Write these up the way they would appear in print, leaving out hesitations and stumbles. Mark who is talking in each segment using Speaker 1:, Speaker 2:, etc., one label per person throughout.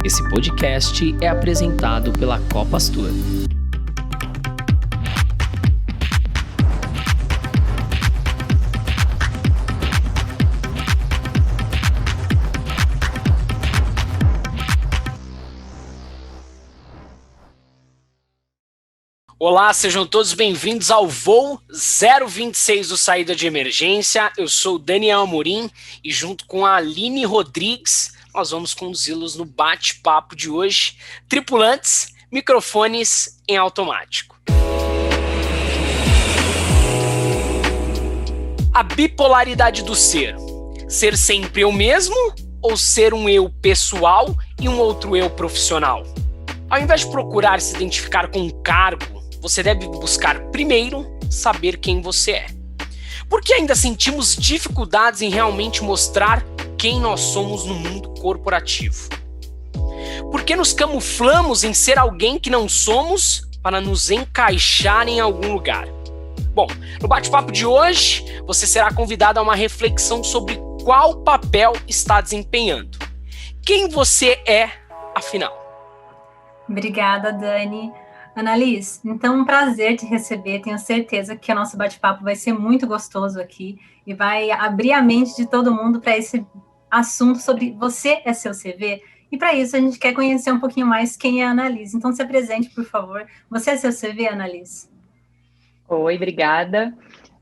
Speaker 1: Esse podcast é apresentado pela Copastor.
Speaker 2: Olá, sejam todos bem-vindos ao voo 026 do Saída de Emergência. Eu sou o Daniel Amorim e junto com a Aline Rodrigues, nós vamos conduzi-los no bate-papo de hoje. Tripulantes, microfones em automático. A bipolaridade do ser. Ser sempre eu mesmo ou ser um eu pessoal e um outro eu profissional? Ao invés de procurar se identificar com um cargo, você deve buscar primeiro saber quem você é. Por que ainda sentimos dificuldades em realmente mostrar quem nós somos no mundo corporativo? Por que nos camuflamos em ser alguém que não somos para nos encaixar em algum lugar? Bom, no bate-papo de hoje, você será convidado a uma reflexão sobre qual papel está desempenhando. Quem você é, afinal?
Speaker 3: Obrigada, Dani. Annalise, então um prazer te receber, tenho certeza que o nosso bate-papo vai ser muito gostoso aqui e vai abrir a mente de todo mundo para esse assunto sobre você é seu CV, e para isso a gente quer conhecer um pouquinho mais quem é a Annalise, então se apresente, por favor. Você é seu CV, Annalise?
Speaker 4: Oi, obrigada.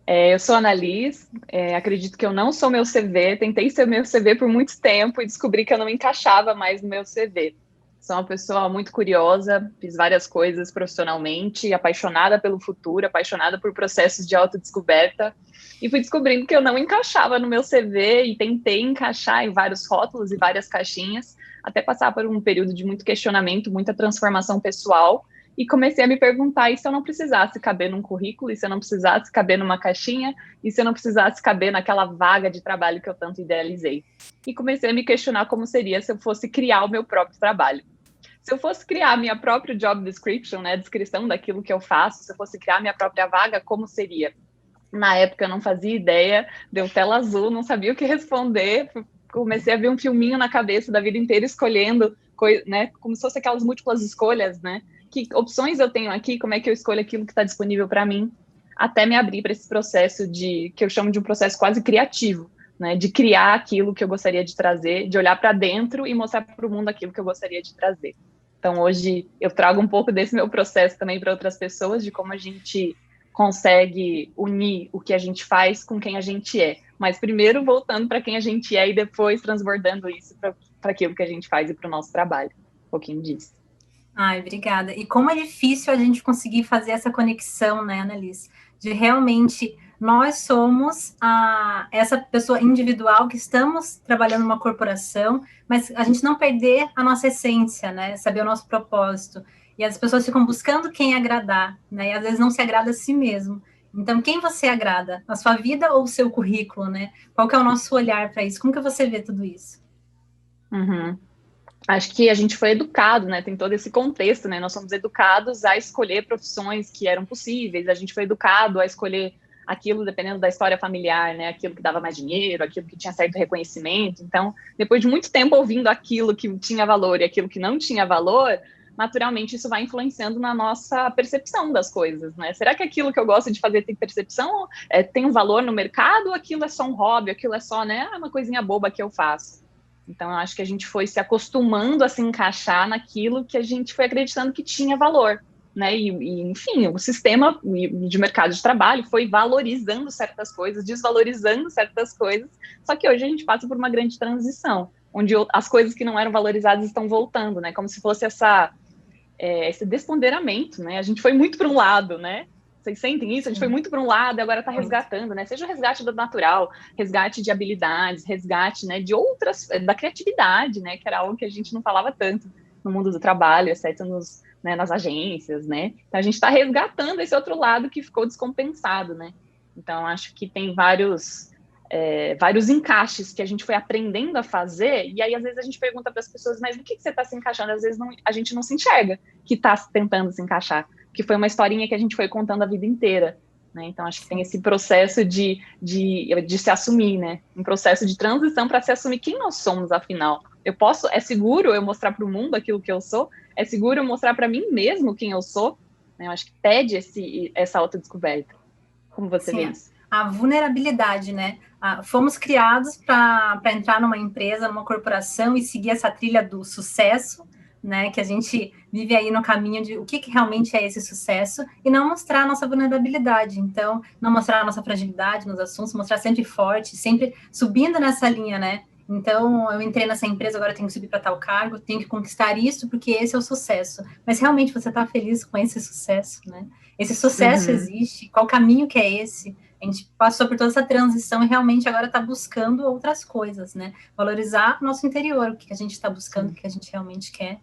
Speaker 4: Eu sou a Annalise, acredito que eu não sou meu CV, tentei ser meu CV por muito tempo e descobri que eu não me encaixava mais no meu CV. Sou uma pessoa muito curiosa, fiz várias coisas profissionalmente, apaixonada pelo futuro, apaixonada por processos de autodescoberta, e fui descobrindo que eu não encaixava no meu CV e tentei encaixar em vários rótulos e várias caixinhas, até passar por um período de muito questionamento, muita transformação pessoal, e comecei a me perguntar, e se eu não precisasse caber num currículo, e se eu não precisasse caber numa caixinha, e se eu não precisasse caber naquela vaga de trabalho que eu tanto idealizei. E comecei a me questionar como seria se eu fosse criar o meu próprio trabalho. Se eu fosse criar a minha própria job description, né, a descrição daquilo que eu faço, se eu fosse criar a minha própria vaga, como seria? Na época eu não fazia ideia, deu tela azul, não sabia o que responder, comecei a ver um filminho na cabeça da vida inteira escolhendo, né, como se fosse aquelas múltiplas escolhas, né? Que opções eu tenho aqui, como é que eu escolho aquilo que está disponível para mim, até me abrir para esse processo que eu chamo de um processo quase criativo, né, de criar aquilo que eu gostaria de trazer, de olhar para dentro e mostrar para o mundo aquilo que eu gostaria de trazer. Então, hoje, eu trago um pouco desse meu processo também para outras pessoas, de como a gente consegue unir o que a gente faz com quem a gente é. Mas primeiro voltando para quem a gente é e depois transbordando isso para aquilo que a gente faz e para o nosso trabalho. Um pouquinho disso.
Speaker 3: Ai, obrigada. E como é difícil a gente conseguir fazer essa conexão, né, Annalise? De realmente nós somos essa pessoa individual que estamos trabalhando numa corporação, mas a gente não perder a nossa essência, né? Saber o nosso propósito. E as pessoas ficam buscando quem agradar, né? E às vezes não se agrada a si mesmo. Então, quem você agrada? A sua vida ou o seu currículo, né? Qual que é o nosso olhar para isso? Como que você vê tudo isso?
Speaker 4: Uhum. Acho que a gente foi educado, né? Tem todo esse contexto, né? Nós somos educados a escolher profissões que eram possíveis, a gente foi educado a escolher aquilo dependendo da história familiar, né? Aquilo que dava mais dinheiro, aquilo que tinha certo reconhecimento. Então, depois de muito tempo ouvindo aquilo que tinha valor e aquilo que não tinha valor, naturalmente isso vai influenciando na nossa percepção das coisas, né? Será que aquilo que eu gosto de fazer tem percepção, tem um valor no mercado, ou aquilo é só um hobby, aquilo é só, né, uma coisinha boba que eu faço? Então, eu acho que a gente foi se acostumando a se encaixar naquilo que a gente foi acreditando que tinha valor, né? Enfim, o sistema de mercado de trabalho foi valorizando certas coisas, desvalorizando certas coisas, só que hoje a gente passa por uma grande transição, onde as coisas que não eram valorizadas estão voltando, né? Como se fosse esse desponderamento, né? A gente foi muito para um lado, né? Vocês sentem isso? A gente foi muito para um lado e agora está resgatando, né? Seja o resgate do natural, resgate de habilidades, resgate, né, de outras, da criatividade, né? Que era algo que a gente não falava tanto no mundo do trabalho, exceto nas agências, né? Então a gente está resgatando esse outro lado que ficou descompensado, né? Então acho que tem vários encaixes que a gente foi aprendendo a fazer, e aí às vezes a gente pergunta para as pessoas, mas no que você está se encaixando? Às vezes a gente não se enxerga que está tentando se encaixar, que foi uma historinha que a gente foi contando a vida inteira, né? Então acho que tem esse processo de se assumir, né? Um processo de transição para se assumir quem nós somos, afinal. É seguro eu mostrar para o mundo aquilo que eu sou? É seguro eu mostrar para mim mesmo quem eu sou? Eu acho que pede essa autodescoberta. Como você vê isso?
Speaker 3: A vulnerabilidade, né? Fomos criados para entrar numa empresa, numa corporação e seguir essa trilha do sucesso, né? Que a gente vive aí no caminho de o que realmente é esse sucesso e não mostrar a nossa vulnerabilidade. Então, não mostrar a nossa fragilidade nos assuntos, mostrar sempre forte, sempre subindo nessa linha, né? Então, eu entrei nessa empresa, agora eu tenho que subir para tal cargo, tenho que conquistar isso, porque esse é o sucesso. Mas realmente você está feliz com esse sucesso, né? Esse sucesso existe, qual caminho que é esse? A gente passou por toda essa transição e realmente agora está buscando outras coisas, né? Valorizar o nosso interior, o que a gente está buscando, o que a gente realmente quer.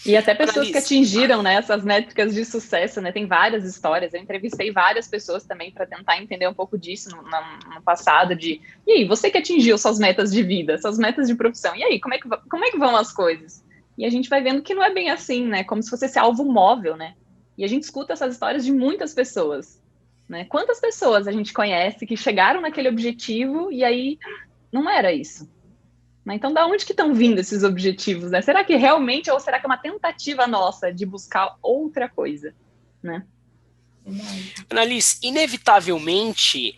Speaker 4: E até pessoas que atingiram, né, essas métricas de sucesso, né? Tem várias histórias. Eu entrevistei várias pessoas também para tentar entender um pouco disso no passado. E aí, você que atingiu suas metas de vida, suas metas de profissão, e aí, como é que vão as coisas? E a gente vai vendo que não é bem assim, né? Como se fosse esse alvo móvel, né? E a gente escuta essas histórias de muitas pessoas, né? Quantas pessoas a gente conhece que chegaram naquele objetivo e aí não era isso? Então, da onde que estão vindo esses objetivos, né? Será que realmente, ou será que é uma tentativa nossa de buscar outra coisa, né?
Speaker 2: Annalise, inevitavelmente,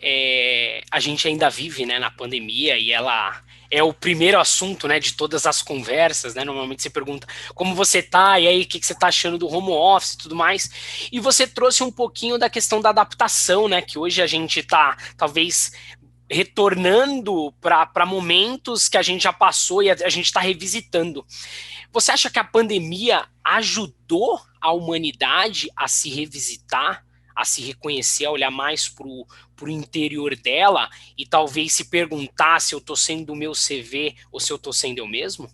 Speaker 2: a gente ainda vive, né, na pandemia e ela é o primeiro assunto, né, de todas as conversas, né? Normalmente você pergunta como você tá, e aí o que você tá achando do home office e tudo mais. E você trouxe um pouquinho da questão da adaptação, né? Que hoje a gente tá, talvez, retornando para momentos que a gente já passou e a gente está revisitando. Você acha que a pandemia ajudou a humanidade a se revisitar, a se reconhecer, a olhar mais para o interior dela e talvez se perguntar se eu estou sendo o meu CV ou se eu estou sendo eu mesmo?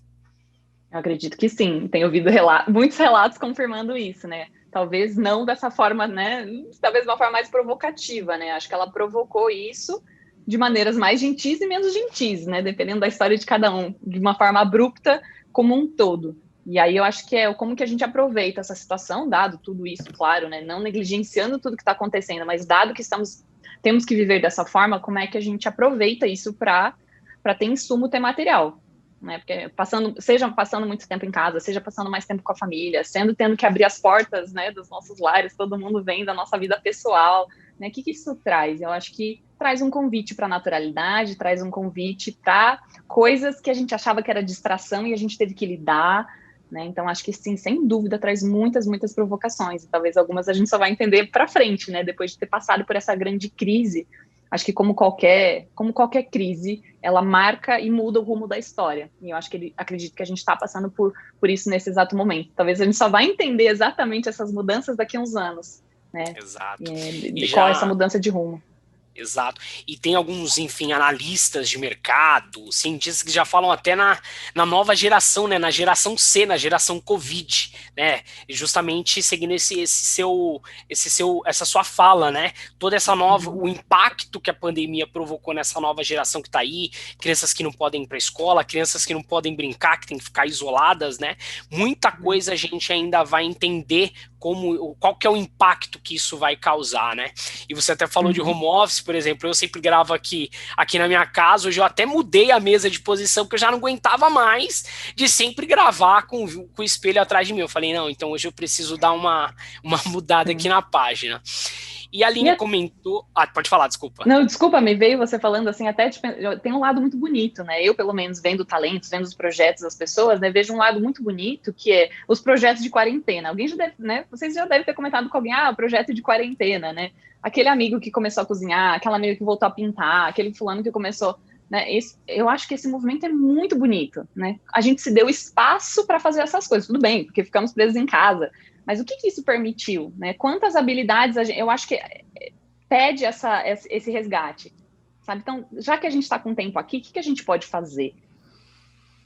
Speaker 4: Eu acredito que sim. Tenho ouvido muitos relatos confirmando isso, né? Talvez não dessa forma, né? Talvez de uma forma mais provocativa, né? Acho que ela provocou isso de maneiras mais gentis e menos gentis, né? Dependendo da história de cada um, de uma forma abrupta como um todo. E aí eu acho que é como que a gente aproveita essa situação, dado tudo isso, claro, né? Não negligenciando tudo que está acontecendo, mas dado que temos que viver dessa forma, como é que a gente aproveita isso para ter insumo, ter material, né? Porque seja passando muito tempo em casa, seja passando mais tempo com a família, tendo que abrir as portas, né, dos nossos lares, todo mundo vem da nossa vida pessoal, né? O que isso traz? Eu acho que traz um convite para a naturalidade, traz um convite para coisas que a gente achava que era distração e a gente teve que lidar, né? Então, acho que sim, sem dúvida, traz muitas, muitas provocações. E talvez algumas a gente só vai entender para frente, né? Depois de ter passado por essa grande crise. Acho que como qualquer crise, ela marca e muda o rumo da história. E eu acredito que a gente está passando por isso nesse exato momento. Talvez a gente só vai entender exatamente essas mudanças daqui a uns anos, né?
Speaker 2: Exato.
Speaker 4: Qual é essa mudança de rumo?
Speaker 2: Exato. E tem alguns, enfim, analistas de mercado, cientistas que já falam até na nova geração, né? Na geração C, na geração Covid, né? Justamente seguindo essa sua fala, né? Toda essa nova, o impacto que a pandemia provocou nessa nova geração que está aí, crianças que não podem ir para a escola, crianças que não podem brincar, que tem que ficar isoladas, né? Muita coisa a gente ainda vai entender qual que é o impacto que isso vai causar, né? E você até falou de home office, por exemplo, eu sempre gravo aqui na minha casa, hoje eu até mudei a mesa de posição, porque eu já não aguentava mais de sempre gravar com o espelho atrás de mim. Eu falei, não, então hoje eu preciso dar uma mudada aqui na página. E a Aline comentou... pode falar, desculpa.
Speaker 4: Não, desculpa, me veio você falando assim, até tem um lado muito bonito, né? Eu, pelo menos, vendo talentos, vendo os projetos das pessoas, né? Vejo um lado muito bonito, que é os projetos de quarentena. Alguém já deve, né? Vocês já devem ter comentado com alguém, projeto de quarentena, né? Aquele amigo que começou a cozinhar, aquela amiga que voltou a pintar, aquele fulano que começou... Né? Eu acho que esse movimento é muito bonito, né? A gente se deu espaço para fazer essas coisas, tudo bem, porque ficamos presos em casa. Mas o que isso permitiu, né? Quantas habilidades eu acho que pede esse resgate, sabe? Então, já que a gente está com tempo aqui, o que a gente pode fazer?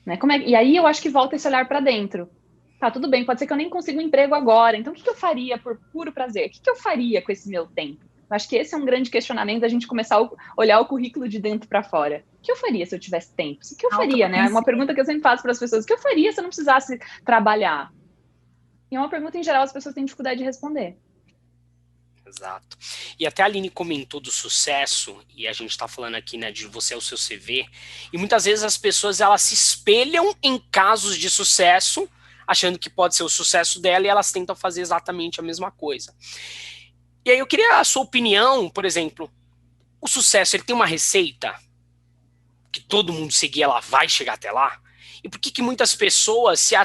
Speaker 4: Né? E aí eu acho que volta esse olhar para dentro. Tá, tudo bem, pode ser que eu nem consiga um emprego agora, então o que eu faria por puro prazer? O que eu faria com esse meu tempo? Eu acho que esse é um grande questionamento da gente começar a olhar o currículo de dentro para fora. O que eu faria se eu tivesse tempo? O que eu faria, né? É uma pergunta que eu sempre faço para as pessoas. O que eu faria se eu não precisasse trabalhar? E é uma pergunta, em geral, as pessoas têm dificuldade de responder.
Speaker 2: Exato. E até a Aline comentou do sucesso, e a gente está falando aqui, né, de você é o seu CV, e muitas vezes as pessoas elas se espelham em casos de sucesso, achando que pode ser o sucesso dela, e elas tentam fazer exatamente a mesma coisa. E aí eu queria a sua opinião, por exemplo, o sucesso, ele tem uma receita que todo mundo seguir, ela vai chegar até lá? E por que muitas pessoas se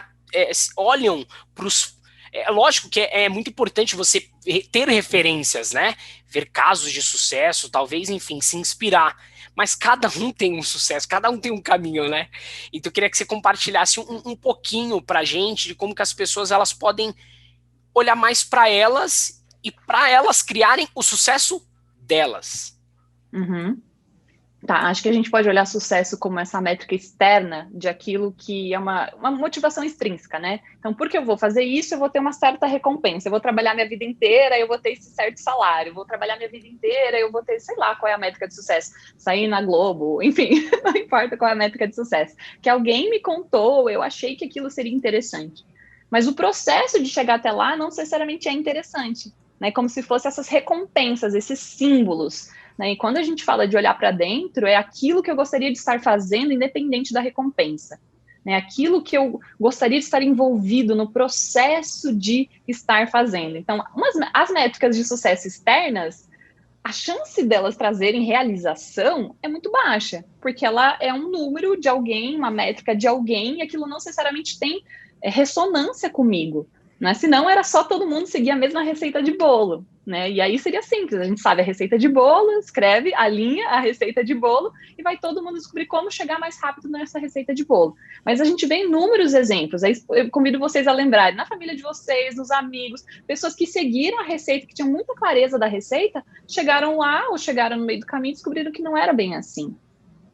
Speaker 2: olham para os... É lógico que é muito importante você ter referências, né? Ver casos de sucesso, talvez, enfim, se inspirar. Mas cada um tem um sucesso, cada um tem um caminho, né? Então eu queria que você compartilhasse um pouquinho pra gente de como que as pessoas elas podem olhar mais para elas e para elas criarem o sucesso delas.
Speaker 4: Uhum. Tá, acho que a gente pode olhar sucesso como essa métrica externa de aquilo que é uma motivação extrínseca, né? Então, porque eu vou fazer isso, eu vou ter uma certa recompensa. Eu vou trabalhar minha vida inteira, eu vou ter esse certo salário. Eu vou trabalhar minha vida inteira, eu vou ter, sei lá, qual é a métrica de sucesso. Sair na Globo, enfim, não importa qual é a métrica de sucesso. Que alguém me contou, eu achei que aquilo seria interessante. Mas o processo de chegar até lá não necessariamente é interessante, né? Como se fossem essas recompensas, esses símbolos, né? E quando a gente fala de olhar para dentro, é aquilo que eu gostaria de estar fazendo, independente da recompensa. Né? Aquilo que eu gostaria de estar envolvido no processo de estar fazendo. Então, as métricas de sucesso externas, a chance delas trazerem realização é muito baixa, porque ela é um número de alguém, uma métrica de alguém, e aquilo não necessariamente tem ressonância comigo. Né? Senão era só todo mundo seguir a mesma receita de bolo, né? E aí seria simples, a gente sabe a receita de bolo, escreve, alinha a receita de bolo e vai todo mundo descobrir como chegar mais rápido nessa receita de bolo. Mas a gente vê inúmeros exemplos, aí eu convido vocês a lembrarem, na família de vocês, nos amigos, pessoas que seguiram a receita, que tinham muita clareza da receita, chegaram lá ou chegaram no meio do caminho e descobriram que não era bem assim,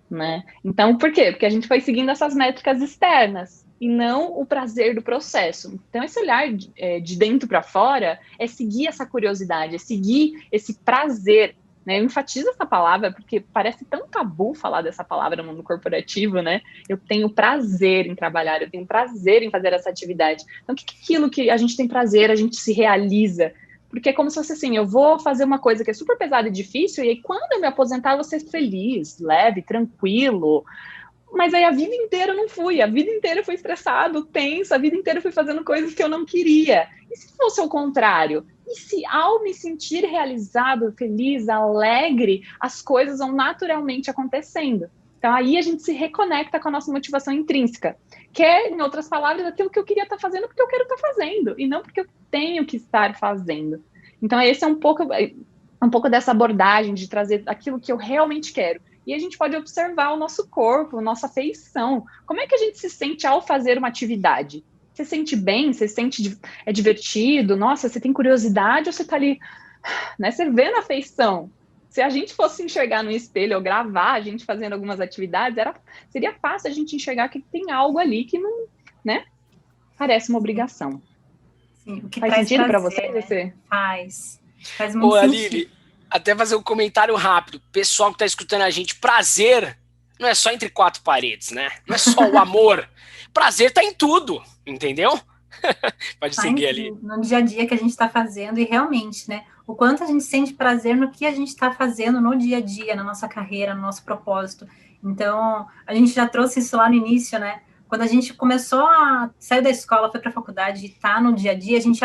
Speaker 4: né? Então, por quê? Porque a gente foi seguindo essas métricas externas, e não o prazer do processo. Então, esse olhar de dentro para fora é seguir essa curiosidade, é seguir esse prazer, né? Eu enfatizo essa palavra porque parece tão tabu falar dessa palavra no mundo corporativo, né? Eu tenho prazer em trabalhar, eu tenho prazer em fazer essa atividade. Então, o que é aquilo que a gente tem prazer, a gente se realiza? Porque é como se fosse assim, eu vou fazer uma coisa que é super pesada e difícil, e aí quando eu me aposentar, eu vou ser feliz, leve, tranquilo. Mas aí a vida inteira eu não fui, a vida inteira eu fui estressado, tenso, a vida inteira eu fui fazendo coisas que eu não queria. E se fosse o contrário? E se ao me sentir realizado, feliz, alegre, as coisas vão naturalmente acontecendo? Então aí a gente se reconecta com a nossa motivação intrínseca, que é, em outras palavras, aquilo que eu queria estar fazendo porque eu quero estar fazendo, e não porque eu tenho que estar fazendo. Então esse é um pouco dessa abordagem de trazer aquilo que eu realmente quero. E a gente pode observar o nosso corpo, nossa feição. Como é que a gente se sente ao fazer uma atividade? Você sente bem? Você sente divertido? Nossa, você tem curiosidade ou você está ali, né? Você vê na feição. Se a gente fosse enxergar no espelho ou gravar a gente fazendo algumas atividades, seria fácil a gente enxergar que tem algo ali que não, né? Parece uma obrigação.
Speaker 3: Sim, o que
Speaker 4: faz sentido para você?
Speaker 3: Né? Faz muito
Speaker 2: Aline,
Speaker 3: sentido.
Speaker 2: Até fazer um comentário rápido. Pessoal que está escutando a gente, prazer não é só entre quatro paredes, né? Não é só o amor. Prazer tá em tudo, entendeu? Pode seguir ali.
Speaker 3: No dia a dia que a gente está fazendo e realmente, né? O quanto a gente sente prazer no que a gente está fazendo no dia a dia, na nossa carreira, no nosso propósito. Então, a gente já trouxe isso lá no início, né? Quando a gente começou a sair da escola, foi para a faculdade e tá no dia a dia, a gente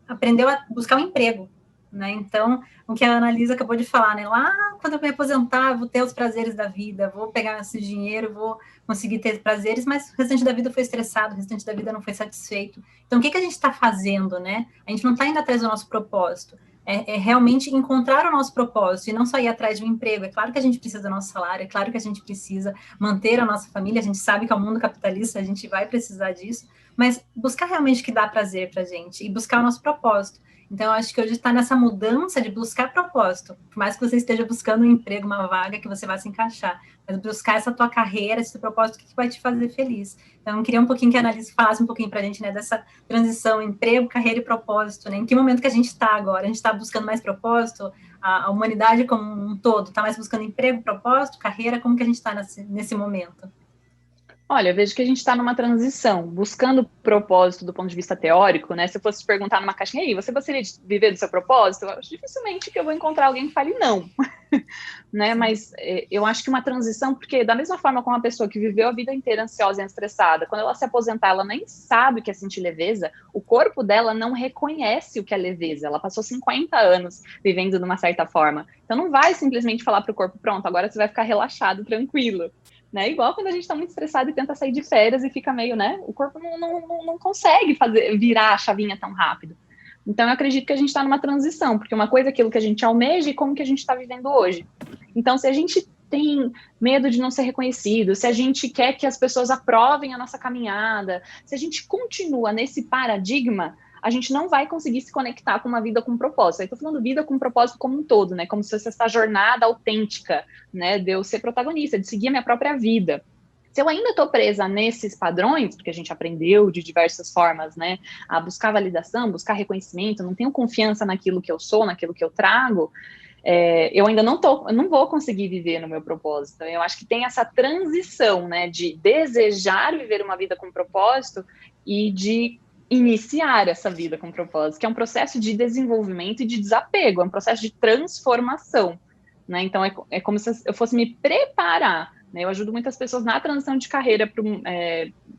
Speaker 3: aprendeu a buscar um emprego. Né? Então, o que a Annalisa acabou de falar, né? Lá quando eu me aposentar, vou ter os prazeres da vida, vou pegar esse dinheiro, vou conseguir ter prazeres, mas o restante da vida foi estressado, o restante da vida não foi satisfeito. Então, o que a gente está fazendo, né? A gente não está indo atrás do nosso propósito, é realmente encontrar o nosso propósito e não só ir atrás de um emprego. É claro que a gente precisa do nosso salário, é claro que a gente precisa manter a nossa família, a gente sabe que é um mundo capitalista, a gente vai precisar disso, mas buscar realmente o que dá prazer para a gente e buscar o nosso propósito. Então, eu acho que hoje está nessa mudança de buscar propósito. Por mais que você esteja buscando um emprego, uma vaga, que você vai se encaixar. Mas buscar essa tua carreira, esse teu propósito, que vai te fazer feliz. Então, eu queria um pouquinho que a Annalise falasse um pouquinho para a gente, né, dessa transição emprego, carreira e propósito, né? Em que momento que a gente está agora? A gente está buscando mais propósito? A humanidade como um todo está mais buscando emprego, propósito, carreira? Como que a gente está nesse momento?
Speaker 4: Olha, eu vejo que a gente está numa transição, buscando propósito do ponto de vista teórico, né? Se eu fosse perguntar numa caixinha, aí, você gostaria de viver do seu propósito? Eu acho dificilmente que eu vou encontrar alguém que fale não, né? Mas eu acho que uma transição, porque da mesma forma como uma pessoa que viveu a vida inteira ansiosa e estressada, quando ela se aposentar, ela nem sabe o que é sentir leveza, o corpo dela não reconhece o que é leveza. Ela passou 50 anos vivendo de uma certa forma. Então não vai simplesmente falar para o corpo, pronto, agora você vai ficar relaxado, tranquilo. Né? Igual quando a gente está muito estressado e tenta sair de férias e fica meio, né? O corpo não consegue virar a chavinha tão rápido. Então, eu acredito que a gente está numa transição, porque uma coisa é aquilo que a gente almeja e como que a gente está vivendo hoje. Então, se a gente tem medo de não ser reconhecido, se a gente quer que as pessoas aprovem a nossa caminhada, se a gente continua nesse paradigma, a gente não vai conseguir se conectar com uma vida com propósito. Aí estou falando vida com propósito como um todo, né? Como se fosse essa jornada autêntica, né? De eu ser protagonista, de seguir a minha própria vida. Se eu ainda estou presa nesses padrões, porque a gente aprendeu de diversas formas, né? A buscar validação, buscar reconhecimento, não tenho confiança naquilo que eu sou, naquilo que eu trago, eu ainda não vou conseguir viver no meu propósito. Eu acho que tem essa transição, né? De desejar viver uma vida com propósito e de iniciar essa vida com propósito, que é um processo de desenvolvimento e de desapego, é um processo de transformação, né? Então, é como se eu fosse me preparar, né? Eu ajudo muitas pessoas na transição de carreira, para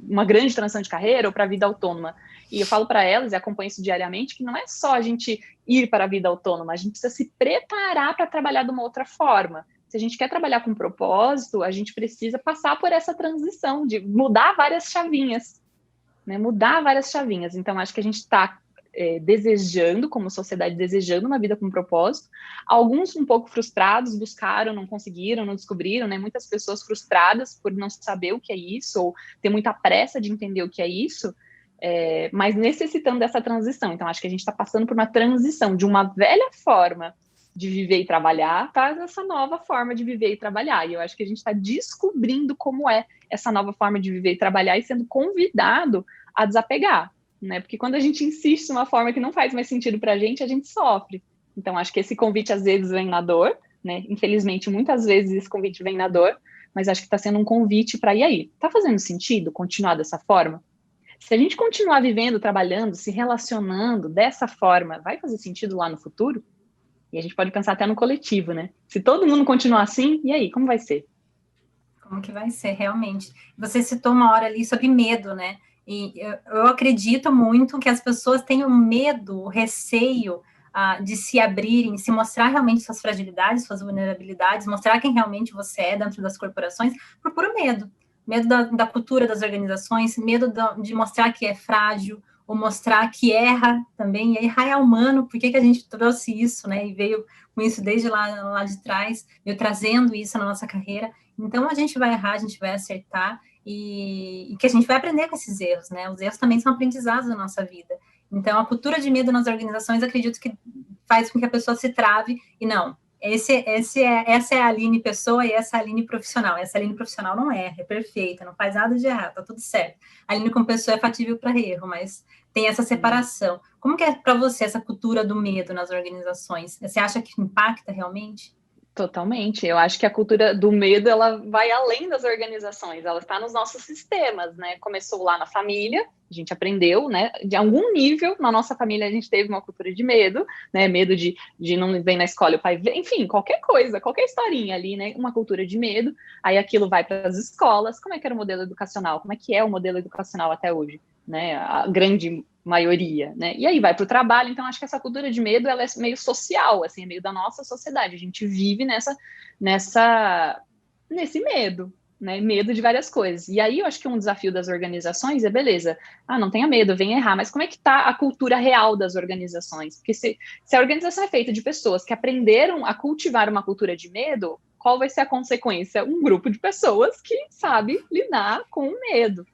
Speaker 4: uma grande transição de carreira ou para a vida autônoma, e eu falo para elas, e acompanho isso diariamente, que não é só a gente ir para a vida autônoma, a gente precisa se preparar para trabalhar de uma outra forma. Se a gente quer trabalhar com propósito, a gente precisa passar por essa transição de mudar várias chavinhas, né, mudar várias chavinhas. Então, acho que a gente está desejando, como sociedade, desejando uma vida com propósito. Alguns um pouco frustrados, buscaram, não conseguiram, não descobriram, né? Muitas pessoas frustradas por não saber o que é isso, ou ter muita pressa de entender o que é isso, mas necessitando dessa transição. Então, acho que a gente está passando por uma transição de uma velha forma de viver e trabalhar para essa nova forma de viver e trabalhar. E eu acho que a gente está descobrindo como é essa nova forma de viver e trabalhar e sendo convidado a desapegar, né? Porque quando a gente insiste numa forma que não faz mais sentido para a gente sofre. Então, acho que esse convite às vezes vem na dor, né? Infelizmente, muitas vezes esse convite vem na dor, mas acho que está sendo um convite para, e aí? Está fazendo sentido continuar dessa forma? Se a gente continuar vivendo, trabalhando, se relacionando dessa forma, vai fazer sentido lá no futuro? E a gente pode pensar até no coletivo, né? Se todo mundo continuar assim, e aí, como vai ser?
Speaker 3: Como que vai ser, realmente? Você citou uma hora ali sobre medo, né? E eu acredito muito que as pessoas tenham medo, receio de se abrirem, se mostrar realmente suas fragilidades, suas vulnerabilidades, mostrar quem realmente você é dentro das corporações, por puro medo. Medo da cultura das organizações, medo de mostrar que é frágil, ou mostrar que erra também, e errar é humano, por que a gente trouxe isso, né, e veio com isso desde lá de trás, veio trazendo isso na nossa carreira. Então, a gente vai errar, a gente vai acertar, e que a gente vai aprender com esses erros, né, os erros também são aprendizados da nossa vida. Então, a cultura de medo nas organizações, acredito que faz com que a pessoa se trave, e não, essa é a Aline pessoa e essa é a Aline profissional. Essa Aline profissional não erra, é perfeita, não faz nada de errado, tá tudo certo. A Aline como pessoa é fatível para erro, mas tem essa separação. Como que é para você essa cultura do medo nas organizações? Você acha que impacta realmente?
Speaker 4: Totalmente. Eu acho que a cultura do medo, ela vai além das organizações, ela está nos nossos sistemas, né? Começou lá na família, a gente aprendeu, né? De algum nível, na nossa família, a gente teve uma cultura de medo, né? Medo de não vir na escola, o pai ver, enfim, qualquer coisa, qualquer historinha ali, né? Uma cultura de medo, aí aquilo vai para as escolas. Como é que era o modelo educacional? Como é que é o modelo educacional até hoje? Né? A grande maioria, né? E aí vai para o trabalho. Então acho que essa cultura de medo, ela é meio social, assim, é meio da nossa sociedade. A gente vive nesse medo, né? Medo de várias coisas. E aí eu acho que um desafio das organizações é, beleza, não tenha medo, venha errar, mas como é que está a cultura real das organizações? Porque se a organização é feita de pessoas que aprenderam a cultivar uma cultura de medo, qual vai ser a consequência? Um grupo de pessoas que sabe lidar com o medo.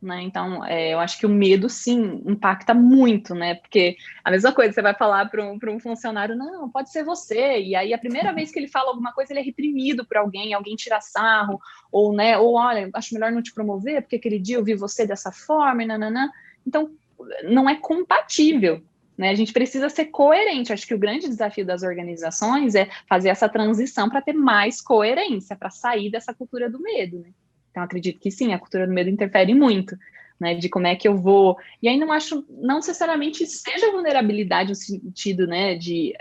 Speaker 4: Né? Então, eu acho que o medo, sim, impacta muito, né? Porque a mesma coisa, você vai falar para um funcionário, não, pode ser você, e aí a primeira vez que ele fala alguma coisa, ele é reprimido por alguém tira sarro, ou, né, ou olha, acho melhor não te promover, porque aquele dia eu vi você dessa forma, e nananã. Então, não é compatível, né? A gente precisa ser coerente. Acho que o grande desafio das organizações é fazer essa transição para ter mais coerência, para sair dessa cultura do medo, né? Então, acredito que sim, a cultura do medo interfere muito, né, de como é que eu vou... E aí não necessariamente seja vulnerabilidade no sentido, né, de...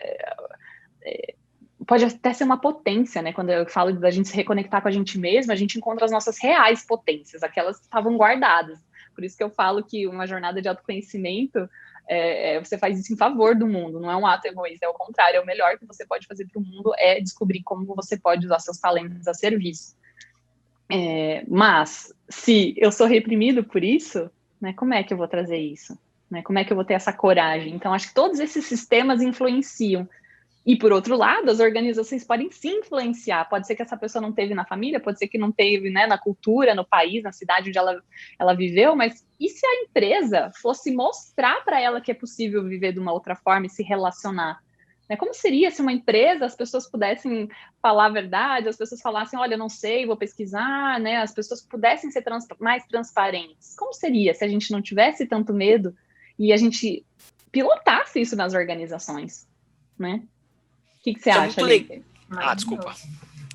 Speaker 4: pode até ser uma potência, né, quando eu falo da gente se reconectar com a gente mesma, a gente encontra as nossas reais potências, aquelas que estavam guardadas. Por isso que eu falo que uma jornada de autoconhecimento, você faz isso em favor do mundo, não é um ato egoísta, é o contrário, é o melhor que você pode fazer para o mundo, é descobrir como você pode usar seus talentos a serviço. Mas, se eu sou reprimido por isso, né, como é que eu vou trazer isso? Né, como é que eu vou ter essa coragem? Então, acho que todos esses sistemas influenciam. E, por outro lado, as organizações podem se influenciar. Pode ser que essa pessoa não teve na família, pode ser que não teve, né, na cultura, no país, na cidade onde ela viveu, mas e se a empresa fosse mostrar para ela que é possível viver de uma outra forma e se relacionar? Né? Como seria se uma empresa, as pessoas pudessem falar a verdade, as pessoas falassem, olha, não sei, vou pesquisar, né? As pessoas pudessem ser mais transparentes. Como seria se a gente não tivesse tanto medo e a gente pilotasse isso nas organizações, né? O que você acha, Lívia?
Speaker 2: Desculpa.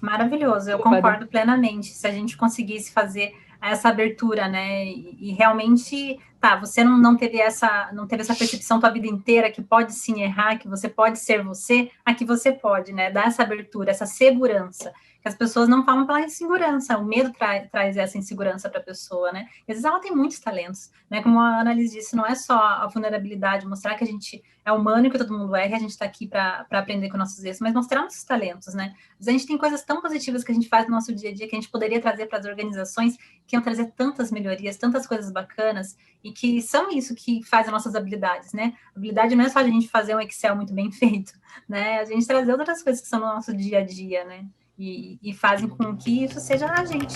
Speaker 3: Maravilhoso, eu concordo plenamente. Se a gente conseguisse fazer essa abertura, né, e realmente, você não teve essa percepção tua vida inteira que pode sim errar, que você pode ser você, aqui você pode, né, dar essa abertura, essa segurança, que as pessoas não falam pela insegurança, o medo traz essa insegurança para a pessoa, né, e às vezes ela tem muitos talentos, né, como a Annalise disse, não é só a vulnerabilidade, mostrar que a gente é humano e que todo mundo erra, a gente está aqui para aprender com nossos erros, mas mostrar nossos talentos, né, mas a gente tem coisas tão positivas que a gente faz no nosso dia a dia, que a gente poderia trazer para as organizações, que iam trazer tantas melhorias, tantas coisas bacanas, e que são isso que faz as nossas habilidades, né? Habilidade não é só a gente fazer um Excel muito bem feito, né? A gente trazer outras coisas que são no nosso dia a dia, né? E fazem com que isso seja a gente.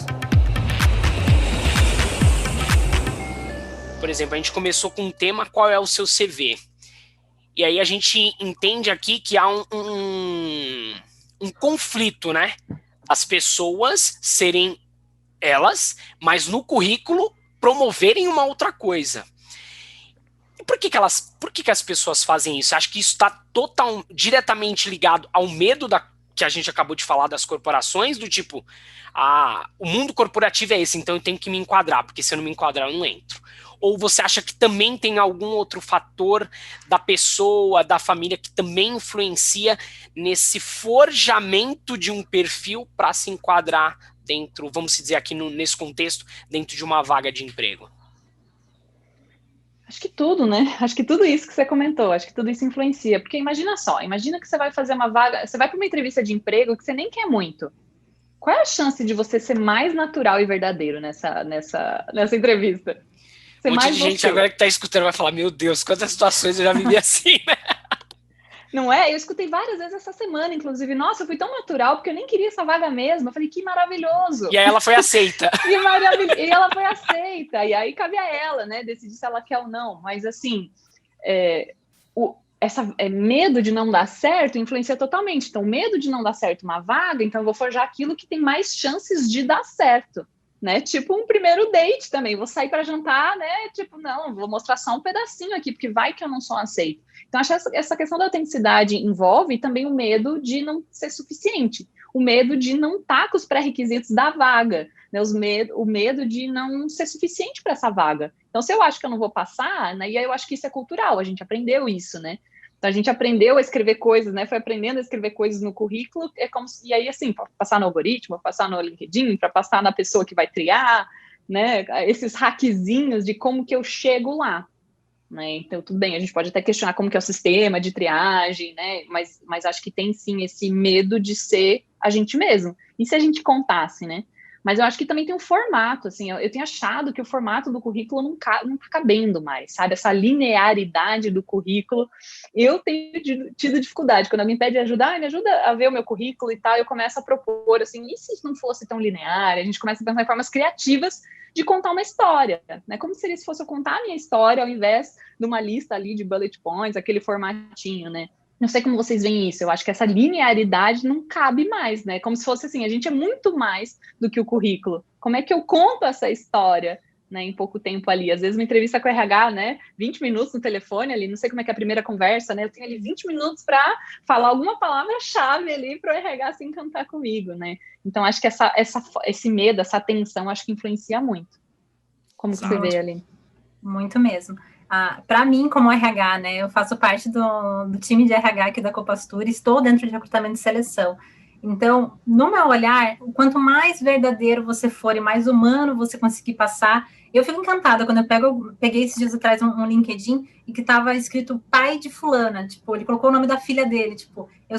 Speaker 2: Por exemplo, a gente começou com um tema, qual é o seu CV? E aí a gente entende aqui que há um conflito, né? As pessoas serem elas, mas no currículo promoverem uma outra coisa. E por que as pessoas fazem isso? Acho que isso está diretamente ligado ao medo que a gente acabou de falar das corporações, do tipo, o mundo corporativo é esse, então eu tenho que me enquadrar, porque se eu não me enquadrar eu não entro. Ou você acha que também tem algum outro fator da pessoa, da família, que também influencia nesse forjamento de um perfil para se enquadrar dentro, vamos dizer aqui nesse contexto, dentro de uma vaga de emprego?
Speaker 4: Acho que tudo, né? Acho que tudo isso que você comentou, acho que tudo isso influencia. Porque imagina que você vai fazer uma vaga, você vai para uma entrevista de emprego que você nem quer muito. Qual é a chance de você ser mais natural e verdadeiro nessa entrevista?
Speaker 2: Um monte de gente agora que está escutando vai falar, meu Deus, quantas situações eu já vivi assim, né?
Speaker 4: Não é? Eu escutei várias vezes essa semana, inclusive. Nossa, eu fui tão natural, porque eu nem queria essa vaga mesmo. Eu falei, que maravilhoso.
Speaker 2: E aí ela foi aceita.
Speaker 4: E ela foi aceita. E aí cabe a ela, né, decidir se ela quer ou não. Mas, assim, medo de não dar certo influencia totalmente. Então, medo de não dar certo uma vaga, então eu vou forjar aquilo que tem mais chances de dar certo. Né? Tipo um primeiro date também, vou sair para jantar, né? Tipo, não, vou mostrar só um pedacinho aqui, porque vai que eu não sou aceito. Então, acho que essa questão da autenticidade envolve também o medo de não ser suficiente, o medo de não estar com os pré-requisitos da vaga, né? O medo de não ser suficiente para essa vaga. Então, se eu acho que eu não vou passar, né? E aí eu acho que isso é cultural, a gente aprendeu isso, né? Então, a gente aprendeu a escrever coisas, né? Foi aprendendo a escrever coisas no currículo, e aí, assim, para passar no algoritmo, para passar no LinkedIn, para passar na pessoa que vai triar, né? Esses hackzinhos de como que eu chego lá, né? Então, tudo bem, a gente pode até questionar como que é o sistema de triagem, né? Mas acho que tem, sim, esse medo de ser a gente mesmo. E se a gente contasse, né? Mas eu acho que também tem um formato, assim, eu tenho achado que o formato do currículo não tá cabendo mais, sabe? Essa linearidade do currículo, eu tenho tido dificuldade. Quando alguém pede ajuda, me ajuda a ver o meu currículo e tal, eu começo a propor, assim, e se não fosse tão linear? A gente começa a pensar em formas criativas de contar uma história, né? Como seria se fosse eu contar a minha história ao invés de uma lista ali de bullet points, aquele formatinho, né? Não sei como vocês veem isso, eu acho que essa linearidade não cabe mais, né? Como se fosse assim, a gente é muito mais do que o currículo. Como é que eu conto essa história, né, em pouco tempo ali. Às vezes uma entrevista com o RH, né, 20 minutos no telefone ali, não sei como é que é a primeira conversa, né, eu tenho ali 20 minutos para falar alguma palavra-chave ali para o RH se encantar comigo, né. Então, acho que esse medo, essa tensão, acho que influencia muito. Como que você vê ali?
Speaker 3: Muito mesmo. Para mim, como RH, né, eu faço parte do time de RH aqui da Copastura, estou dentro de recrutamento e seleção. Então, no meu olhar, quanto mais verdadeiro você for e mais humano você conseguir passar, eu fico encantada quando peguei esses dias atrás um LinkedIn e que estava escrito pai de fulana, tipo, ele colocou o nome da filha dele, tipo, eu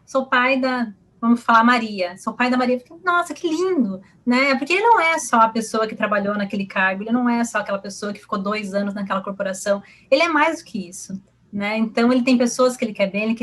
Speaker 3: sou pai da, vamos falar Maria, sou pai da Maria, eu fiquei, nossa, que lindo, né? Porque ele não é só a pessoa que trabalhou naquele cargo, ele não é só aquela pessoa que ficou 2 anos naquela corporação, ele é mais do que isso. Né? Então, ele tem pessoas que ele quer bem,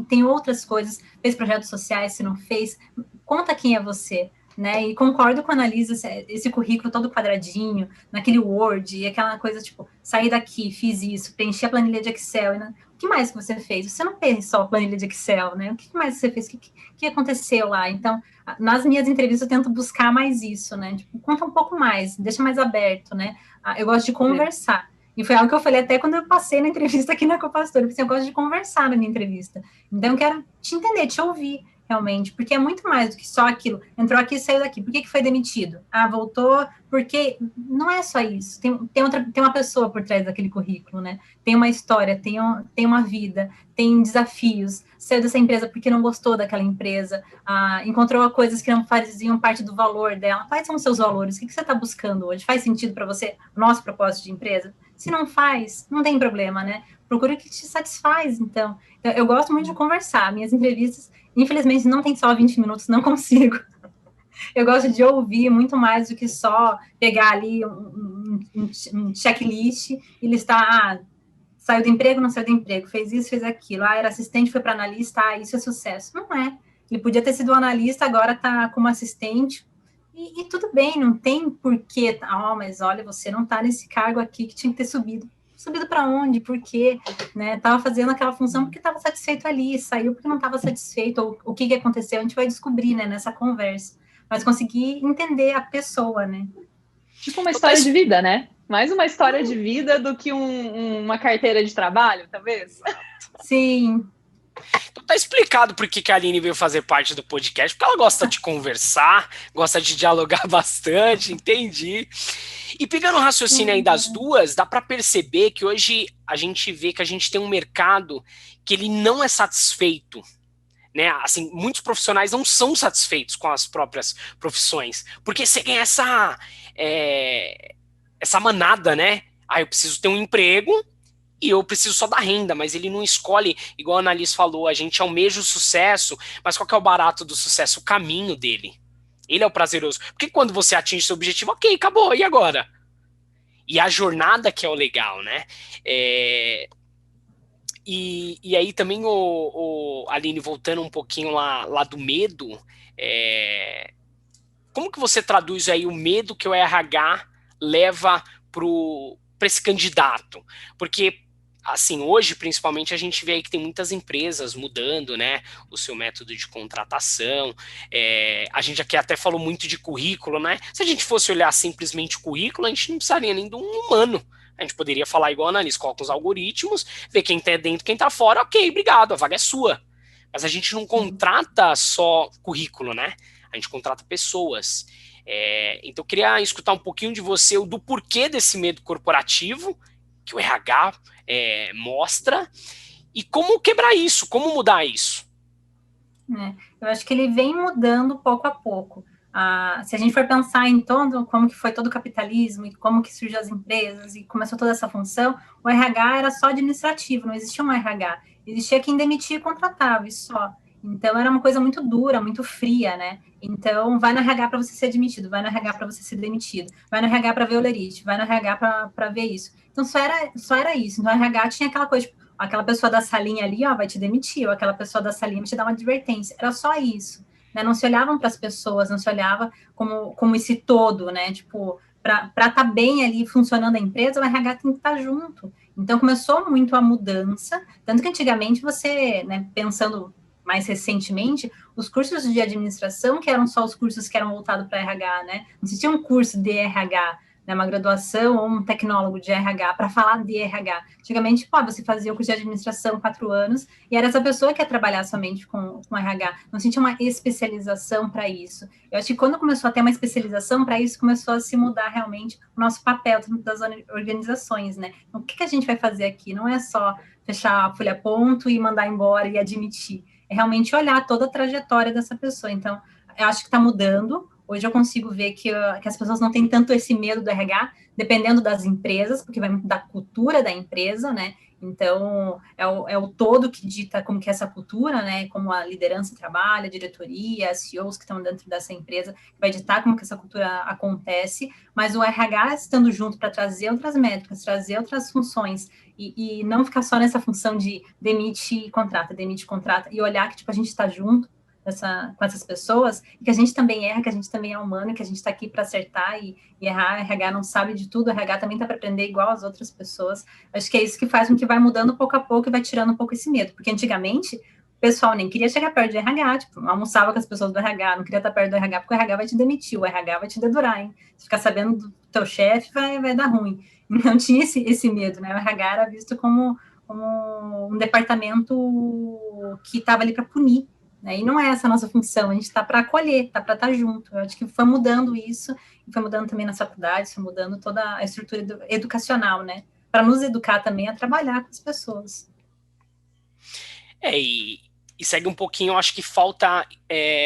Speaker 3: tem outras coisas, fez projetos sociais, se não fez, conta quem é você, né? E concordo com a Annalisa, esse currículo todo quadradinho, naquele Word, e aquela coisa, tipo, sair daqui, fiz isso, preenchi a planilha de Excel, né? O que mais que você fez? Você não fez só a planilha de Excel, né? O que mais você fez? O que aconteceu lá? Então, nas minhas entrevistas, eu tento buscar mais isso, né? Tipo, conta um pouco mais, deixa mais aberto, né? Eu gosto de conversar. E foi algo que eu falei até quando eu passei na entrevista aqui na Copastura, porque assim, eu gosto de conversar na minha entrevista. Então, eu quero te entender, te ouvir, realmente, porque é muito mais do que só aquilo. Entrou aqui e saiu daqui. Por que foi demitido? Voltou porque... Não é só isso. Tem uma pessoa por trás daquele currículo, né? Tem uma história, tem uma vida, tem desafios. Saiu dessa empresa porque não gostou daquela empresa, encontrou coisas que não faziam parte do valor dela. Quais são os seus valores? O que você está buscando hoje? Faz sentido para você o nosso propósito de empresa? Se não faz, não tem problema, né? Procura o que te satisfaz, então. Eu gosto muito de conversar. Minhas entrevistas, infelizmente, não tem só 20 minutos, não consigo. Eu gosto de ouvir muito mais do que só pegar ali um checklist e listar, saiu do emprego, não saiu do emprego, fez isso, fez aquilo, era assistente, foi para analista, isso é sucesso. Não é. Ele podia ter sido um analista, agora está como assistente, e tudo bem, não tem porquê. Mas olha, você não está nesse cargo aqui que tinha que ter subido. Subido para onde? Por quê? Né? Tava fazendo aquela função porque estava satisfeito ali, saiu porque não estava satisfeito, ou o que aconteceu, a gente vai descobrir, né, nessa conversa. Mas conseguir entender a pessoa, né?
Speaker 4: Tipo uma história de vida, né? Mais uma história de vida do que uma carteira de trabalho, talvez?
Speaker 3: Sim.
Speaker 2: Então tá explicado por que a Aline veio fazer parte do podcast, porque ela gosta de conversar, gosta de dialogar bastante, entendi. E pegando o raciocínio aí das duas, dá para perceber que hoje a gente vê que a gente tem um mercado que ele não é satisfeito, né? Assim, muitos profissionais não são satisfeitos com as próprias profissões, porque você tem essa manada, né? Eu preciso ter um emprego e eu preciso só da renda, mas ele não escolhe, igual a Annalise falou, a gente almeja o sucesso, mas qual que é o barato do sucesso? O caminho dele. Ele é o prazeroso. Porque quando você atinge seu objetivo, ok, acabou, e agora? E a jornada que é o legal, né? E aí também, Aline, voltando um pouquinho lá do medo, como que você traduz aí o medo que o RH leva para esse candidato? Porque, assim, hoje, principalmente, a gente vê aí que tem muitas empresas mudando, né, o seu método de contratação. A gente aqui até falou muito de currículo, né? Se a gente fosse olhar simplesmente o currículo, a gente não precisaria nem de um humano. A gente poderia falar igual a Annalise, coloca os algoritmos, ver quem tá dentro, quem tá fora, ok, obrigado, a vaga é sua. Mas a gente não contrata só currículo, né? A gente contrata pessoas. Então eu queria escutar um pouquinho de você, do porquê desse medo corporativo, que o RH mostra, e como quebrar isso, como mudar isso.
Speaker 3: Eu acho que ele vem mudando pouco a pouco. Se a gente for pensar em como que foi todo o capitalismo e como que surgiu as empresas e começou toda essa função, o RH era só administrativo, não existia um RH. Existia quem demitia e contratava, e só. Então, era uma coisa muito dura, muito fria, né? Então, vai no RH para você ser admitido, vai no RH para você ser demitido, vai no RH para ver o lerite, vai no RH para ver isso. Então, só era isso. Então, o RH tinha aquela coisa, tipo, aquela pessoa da salinha ali, vai te demitir, ou aquela pessoa da salinha vai te dar uma advertência. Era só isso. Né? Não se olhavam para as pessoas, não se olhava como esse todo, né? Tipo, para estar bem ali funcionando a empresa, o RH tem que estar junto. Então, começou muito a mudança, tanto que antigamente você, né, pensando mais recentemente, os cursos de administração, que eram só os cursos que eram voltados para RH, né? Não existia um curso de RH, né, uma graduação ou um tecnólogo de RH para falar de RH. Antigamente, você fazia o curso de administração 4 anos e era essa pessoa que ia trabalhar somente com RH. Não sentia uma especialização para isso. Eu acho que quando começou a ter uma especialização para isso, começou a se mudar realmente o nosso papel das organizações, né? Então, o que a gente vai fazer aqui? Não é só fechar a folha ponto e mandar embora e admitir. É realmente olhar toda a trajetória dessa pessoa. Então, eu acho que está mudando. Hoje eu consigo ver que as pessoas não têm tanto esse medo do RH, dependendo das empresas, porque vai muito da cultura da empresa, né? Então, é o todo que dita como que é essa cultura, né? Como a liderança trabalha, a diretoria, as CEOs que estão dentro dessa empresa, vai ditar como que essa cultura acontece, mas o RH estando junto para trazer outras métricas, trazer outras funções, e não ficar só nessa função de demite e contrata, e olhar que, tipo, a gente está junto com essas pessoas, e que a gente também erra, que a gente também é humano, que a gente está aqui para acertar e errar. A RH não sabe de tudo, a RH também está para aprender igual as outras pessoas. Acho que é isso que faz com que vai mudando pouco a pouco e vai tirando um pouco esse medo, porque antigamente o pessoal nem queria chegar perto de RH, tipo, almoçava com as pessoas do RH, não queria estar perto do RH, porque o RH vai te demitir, o RH vai te dedurar, hein? Se ficar sabendo do teu chefe, vai dar ruim. Não tinha esse medo, né? O RH era visto como um departamento que estava ali para punir, né? E não é essa a nossa função, a gente está para acolher, está para estar junto. Eu acho que foi mudando isso, e foi mudando também nas faculdades, foi mudando toda a estrutura educacional, né? Para nos educar também a trabalhar com as pessoas.
Speaker 2: E segue um pouquinho, eu acho que falta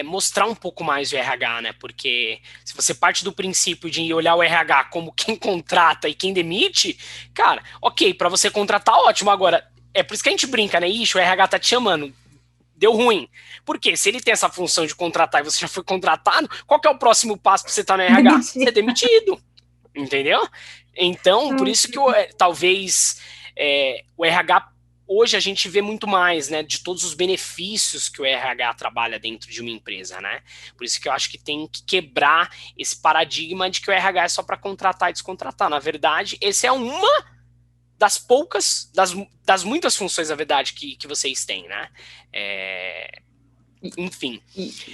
Speaker 2: mostrar um pouco mais o RH, né? Porque se você parte do princípio de olhar o RH como quem contrata e quem demite, cara, ok, para você contratar, ótimo. Agora, é por isso que a gente brinca, né? Ixi, o RH tá te chamando, deu ruim. Porque se ele tem essa função de contratar e você já foi contratado, qual que é o próximo passo para você estar no RH? Ser demitido. Entendeu? Então, por isso que talvez o RH, hoje a gente vê muito mais, né, de todos os benefícios que o RH trabalha dentro de uma empresa, né? Por isso que eu acho que tem que quebrar esse paradigma de que o RH é só para contratar e descontratar. Na verdade, esse é uma das poucas, das muitas funções, na verdade, que vocês têm, né? Enfim.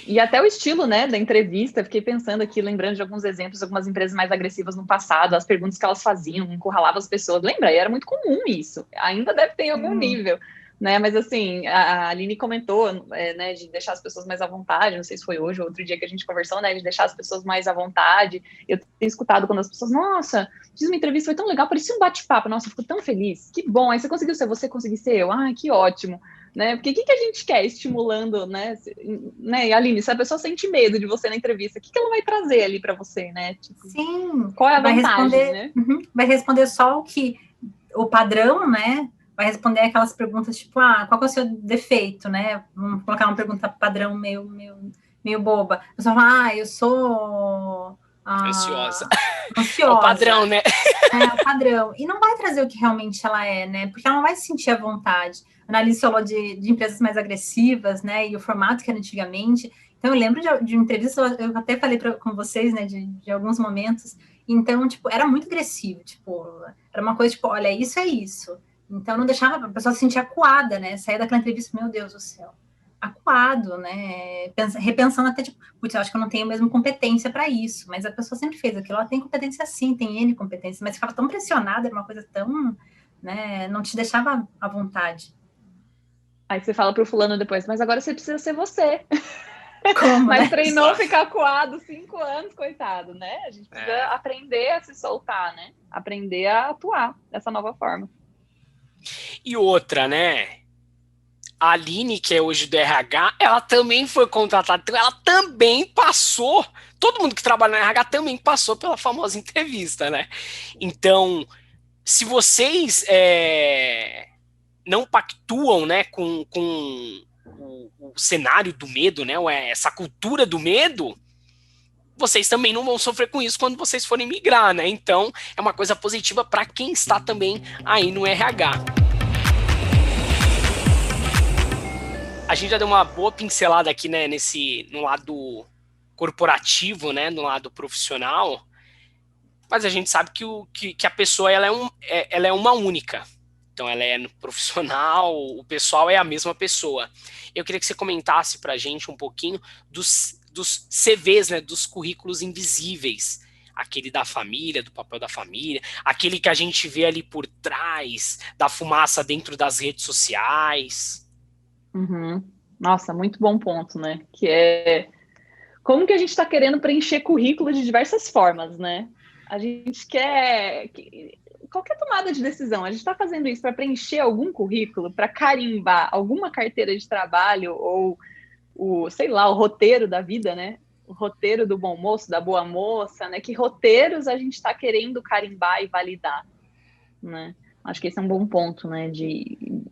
Speaker 4: E até o estilo, né, da entrevista, fiquei pensando aqui, lembrando de alguns exemplos, algumas empresas mais agressivas no passado, as perguntas que elas faziam, encurralavam as pessoas. Lembra? E era muito comum isso. Ainda deve ter em algum nível, né? Mas assim, a Aline comentou, né, de deixar as pessoas mais à vontade, não sei se foi hoje ou outro dia que a gente conversou, né, de deixar as pessoas mais à vontade. Eu tenho escutado quando as pessoas, nossa, fiz uma entrevista, foi tão legal, parecia um bate-papo, nossa, eu fico tão feliz, que bom, aí você conseguiu ser você, consegui ser eu, que ótimo. Né? Porque o que a gente quer estimulando, né? E Aline, se a pessoa sente medo de você na entrevista, o que ela vai trazer ali para você, né? Tipo,
Speaker 3: sim,
Speaker 4: qual é a vantagem, né?
Speaker 3: Vai responder só o padrão, né? Vai responder aquelas perguntas tipo, qual que é o seu defeito, né? Vamos colocar uma pergunta padrão meio boba. A pessoa fala, eu sou
Speaker 2: ansiosa.
Speaker 3: É
Speaker 2: o padrão, né?
Speaker 3: É o padrão. E não vai trazer o que realmente ela é, né? Porque ela não vai se sentir à vontade. A Annalise falou de empresas mais agressivas, né? E o formato que era antigamente. Então, eu lembro de uma entrevista, eu até falei com vocês, né? De alguns momentos. Então, tipo, era muito agressivo. Tipo, era uma coisa, tipo, olha, isso é isso. Então, não deixava a pessoa se sentir acuada, né? Sair daquela entrevista, meu Deus do céu. Acuado, né? Repensando até, tipo, putz, eu acho que eu não tenho mesmo competência para isso. Mas a pessoa sempre fez aquilo. Ela tem competência sim, tem N competência. Mas ficava tão pressionada, era uma coisa tão... né? Não te deixava à vontade.
Speaker 4: Aí você fala pro fulano depois, mas agora você precisa ser você.
Speaker 3: Como,
Speaker 4: mas
Speaker 3: né?
Speaker 4: treinou ficar acuado 5 anos, coitado, né? A gente precisa aprender a se soltar, né? Aprender a atuar dessa nova forma.
Speaker 2: E outra, né? A Aline, que é hoje do RH, ela também foi contratada, então ela também passou, todo mundo que trabalha no RH também passou pela famosa entrevista, né? Então, se vocês não pactuam, né, com o cenário do medo, né, essa cultura do medo, vocês também não vão sofrer com isso quando vocês forem migrar, né? Então, é uma coisa positiva para quem está também aí no RH. A gente já deu uma boa pincelada aqui, né, no lado corporativo, né, no lado profissional, mas a gente sabe que a pessoa ela é uma única. Então, ela é profissional, o pessoal é a mesma pessoa. Eu queria que você comentasse para a gente um pouquinho dos CVs, né, dos currículos invisíveis. aquele da família, do papel da família, aquele que a gente vê ali por trás da fumaça dentro das redes sociais.
Speaker 4: Uhum. Nossa, muito bom ponto, né? Que é como que a gente está querendo preencher currículo de diversas formas, né? A gente quer qualquer tomada de decisão, a gente está fazendo isso para preencher algum currículo, para carimbar alguma carteira de trabalho ou sei lá, o roteiro da vida, né? O roteiro do bom moço, da boa moça, né? Que roteiros a gente está querendo carimbar e validar, né? Acho que esse é um bom ponto, né?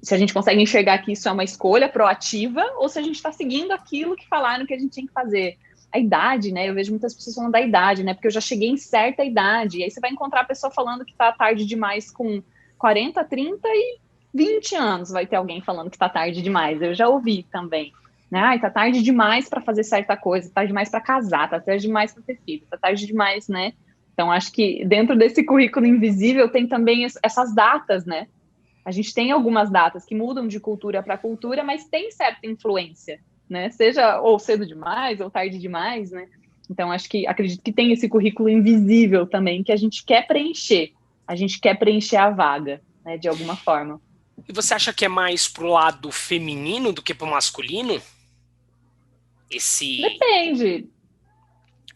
Speaker 4: Se a gente consegue enxergar que isso é uma escolha proativa ou se a gente está seguindo aquilo que falaram que a gente tinha que fazer. A idade, né? Eu vejo muitas pessoas falando da idade, né? Porque eu já cheguei em certa idade. E aí você vai encontrar a pessoa falando que tá tarde demais com 40, 30 e 20 anos. Vai ter alguém falando que tá tarde demais. Eu já ouvi também. Né? Ai, tá tarde demais para fazer certa coisa, tá tarde demais para casar, tá tarde demais para ter filho, tá tarde demais, né? Então, acho que dentro desse currículo invisível tem também essas datas, né? A gente tem algumas datas que mudam de cultura para cultura, mas tem certa influência, né? Seja ou cedo demais ou tarde demais, né? Então, acredito que tem esse currículo invisível também que a gente quer preencher. A gente quer preencher a vaga, né? De alguma forma.
Speaker 2: E você acha que é mais pro lado feminino do que pro masculino?
Speaker 4: Depende.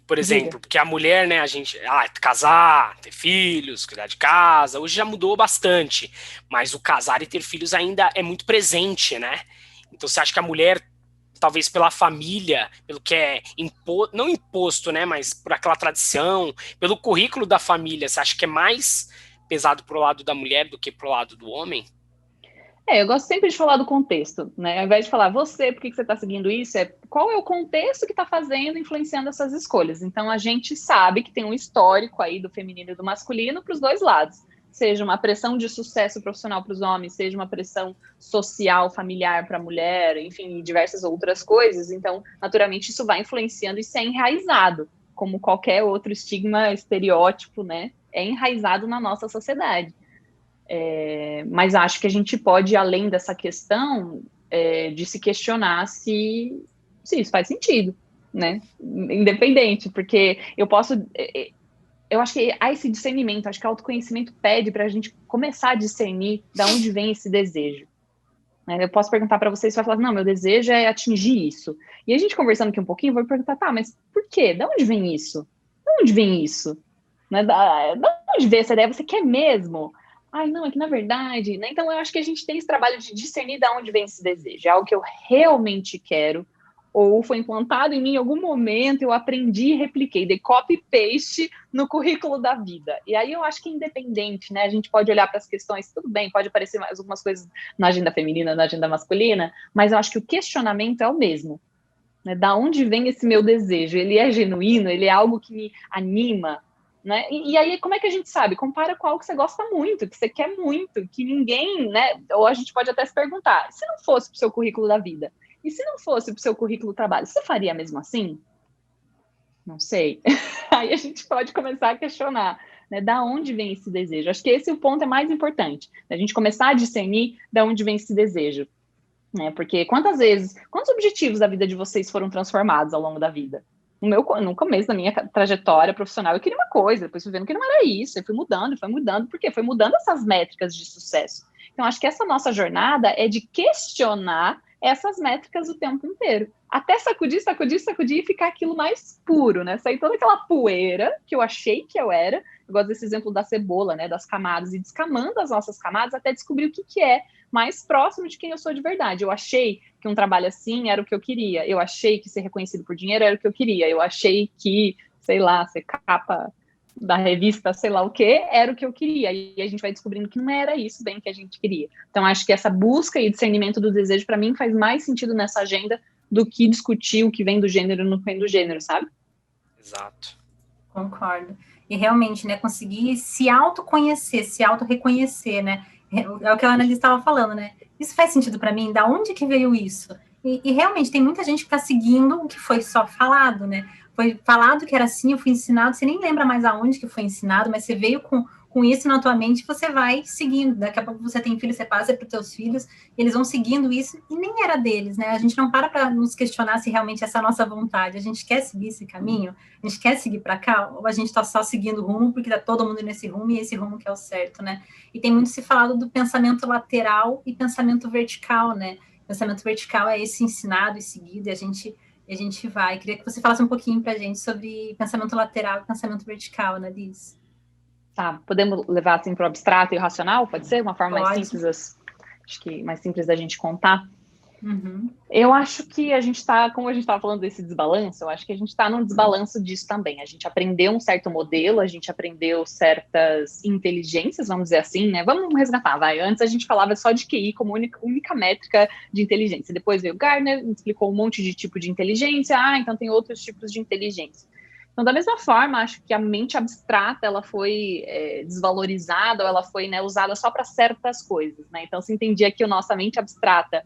Speaker 2: Por exemplo, porque a mulher, né, a gente, casar, ter filhos, cuidar de casa, hoje já mudou bastante, mas o casar e ter filhos ainda é muito presente, né? Então você acha que a mulher, talvez pela família, pelo que é não imposto, né, mas por aquela tradição, pelo currículo da família, você acha que é mais pesado pro lado da mulher do que pro lado do homem?
Speaker 4: Eu gosto sempre de falar do contexto, né? Ao invés de falar por que você está seguindo isso, qual é o contexto que está fazendo, influenciando essas escolhas. Então, a gente sabe que tem um histórico aí do feminino e do masculino para os dois lados. Seja uma pressão de sucesso profissional para os homens, seja uma pressão social, familiar para a mulher, enfim, diversas outras coisas. Então, naturalmente, isso vai influenciando e isso é enraizado, como qualquer outro estigma, estereótipo, né? É enraizado na nossa sociedade. Mas acho que a gente pode ir além dessa questão de se questionar se isso faz sentido, né? Independente, porque eu acho que há esse discernimento, acho que o autoconhecimento pede para a gente começar a discernir de onde vem esse desejo. Né? Eu posso perguntar para vocês, você vai falar, não, meu desejo é atingir isso. E a gente conversando aqui um pouquinho, eu vou perguntar, tá, mas por quê? De onde vem isso? De onde vem isso? Né? Da onde vem essa ideia? Você quer mesmo? Ai, não, é que na verdade, né? Então eu acho que a gente tem esse trabalho de discernir de onde vem esse desejo. É algo que eu realmente quero, ou foi implantado em mim em algum momento, eu aprendi e repliquei, dei copy-paste no currículo da vida. E aí eu acho que é independente, né? A gente pode olhar para as questões, tudo bem, pode aparecer mais algumas coisas na agenda feminina, na agenda masculina, mas eu acho que o questionamento é o mesmo. Né? Da onde vem esse meu desejo? Ele é genuíno? Ele é algo que me anima? Né? E aí, como é que a gente sabe? Compara com algo que você gosta muito, que você quer muito, que ninguém, né? Ou a gente pode até se perguntar, se não fosse para o seu currículo da vida, e se não fosse para o seu currículo do trabalho, você faria mesmo assim? Não sei. Aí a gente pode começar a questionar, né? Da onde vem esse desejo? Acho que esse é o ponto mais importante, a gente começar a discernir da onde vem esse desejo. Né? Porque quantos objetivos da vida de vocês foram transformados ao longo da vida? No começo da minha trajetória profissional, eu queria uma coisa, depois fui vendo que não era isso, eu fui mudando, porque foi mudando essas métricas de sucesso. Então, acho que essa nossa jornada é de questionar essas métricas o tempo inteiro, até sacudir e ficar aquilo mais puro, né? Sair toda aquela poeira que eu achei que eu era. Eu gosto desse exemplo da cebola, né? Das camadas, e descamando as nossas camadas até descobrir o que é mais próximo de quem eu sou de verdade. Eu achei que um trabalho assim era o que eu queria. Eu achei que ser reconhecido por dinheiro era o que eu queria. Eu achei que, sei lá, ser capa da revista, sei lá o que, era o que eu queria. E a gente vai descobrindo que não era isso bem que a gente queria. Então, acho que essa busca e discernimento do desejo, para mim, faz mais sentido nessa agenda do que discutir o que vem do gênero no que vem do gênero, sabe?
Speaker 2: Exato.
Speaker 3: Concordo. E realmente, né, conseguir se autoconhecer, se autorreconhecer, né? É o que a Annalise estava falando, né? Isso faz sentido para mim? Da onde que veio isso? E realmente, tem muita gente que está seguindo o que foi só falado, né? Foi falado que era assim, eu fui ensinado, você nem lembra mais aonde que foi ensinado, mas você veio com com isso na tua mente, você vai seguindo. Daqui a pouco você tem filho, você passa para os teus filhos, eles vão seguindo isso, e nem era deles, né? A gente não para nos questionar se realmente essa é a nossa vontade. A gente quer seguir esse caminho? A gente quer seguir para cá? Ou a gente está só seguindo o rumo, porque está todo mundo nesse rumo, e esse rumo que é o certo, né? E tem muito se falado do pensamento lateral e pensamento vertical, né? Pensamento vertical é esse ensinado e seguido, e a gente vai. Queria que você falasse um pouquinho para a gente sobre pensamento lateral e pensamento vertical, né, Liz?
Speaker 4: Tá, podemos levar assim para o abstrato e o racional? Pode ser? Uma forma mais simples, acho que mais simples da gente contar.
Speaker 3: Uhum.
Speaker 4: Eu acho que a gente está, como a gente estava falando desse desbalanço, eu acho que a gente está num desbalanço disso também. A gente aprendeu um certo modelo, a gente aprendeu certas inteligências, vamos dizer assim, né? Vamos resgatar, vai. Antes a gente falava só de QI como única métrica de inteligência. Depois veio Gardner, explicou um monte de tipo de inteligência. Então tem outros tipos de inteligência. Então, da mesma forma, acho que a mente abstrata, ela foi desvalorizada, ou ela foi, né, usada só para certas coisas, né? Então, se entendia que a nossa mente abstrata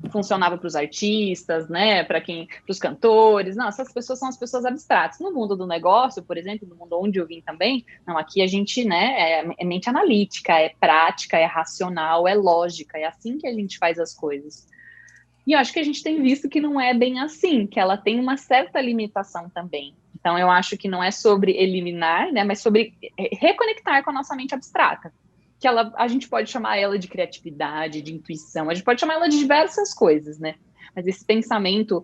Speaker 4: funcionava para os artistas, né, para os cantores. Não, essas pessoas são as pessoas abstratas. No mundo do negócio, por exemplo, no mundo onde eu vim também, não, aqui a gente, né, é mente analítica, é prática, é racional, é lógica, é assim que a gente faz as coisas. E eu acho que a gente tem visto que não é bem assim, que ela tem uma certa limitação também. Então, eu acho que não é sobre eliminar, né, mas sobre reconectar com a nossa mente abstrata. Que a gente pode chamar ela de criatividade, de intuição, a gente pode chamar ela de diversas coisas, né? Mas esse pensamento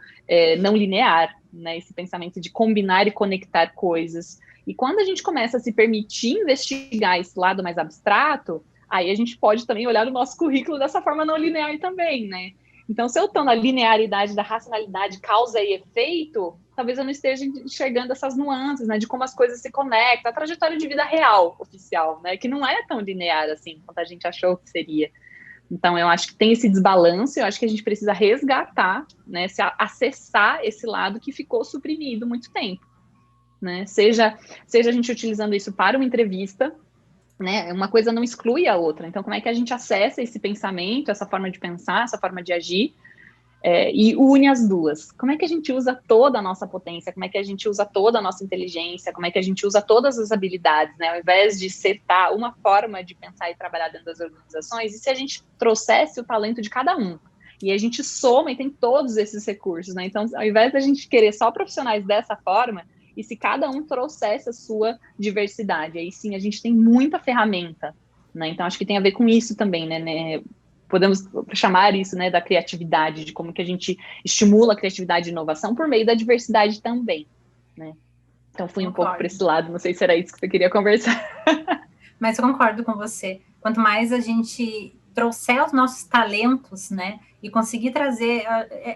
Speaker 4: não linear, né? Esse pensamento de combinar e conectar coisas. E quando a gente começa a se permitir investigar esse lado mais abstrato, aí a gente pode também olhar o nosso currículo dessa forma não linear também, né? Então, se eu estou na linearidade da racionalidade, causa e efeito, talvez eu não esteja enxergando essas nuances, né, de como as coisas se conectam, a trajetória de vida real, oficial, né, que não é tão linear assim, quanto a gente achou que seria. Então, eu acho que tem esse desbalanço, eu acho que a gente precisa resgatar, né, acessar esse lado que ficou suprimido muito tempo, né, seja a gente utilizando isso para uma entrevista, né? Uma coisa não exclui a outra. Então, como é que a gente acessa esse pensamento, essa forma de pensar, essa forma de agir, e une as duas? Como é que a gente usa toda a nossa potência? Como é que a gente usa toda a nossa inteligência? Como é que a gente usa todas as habilidades, né? Ao invés de setar uma forma de pensar e trabalhar dentro das organizações, e se a gente trouxesse o talento de cada um? E a gente soma e tem todos esses recursos, né? Então, ao invés da gente querer só profissionais dessa forma, e se cada um trouxesse a sua diversidade, aí sim a gente tem muita ferramenta, né? Então acho que tem a ver com isso também, né? Podemos chamar isso, né, da criatividade, de como que a gente estimula a criatividade e inovação por meio da diversidade também, né? Então fui um pouco para esse lado, não sei se era isso que você queria conversar.
Speaker 3: Mas eu concordo com você. Quanto mais a gente trouxer os nossos talentos, né, e conseguir trazer,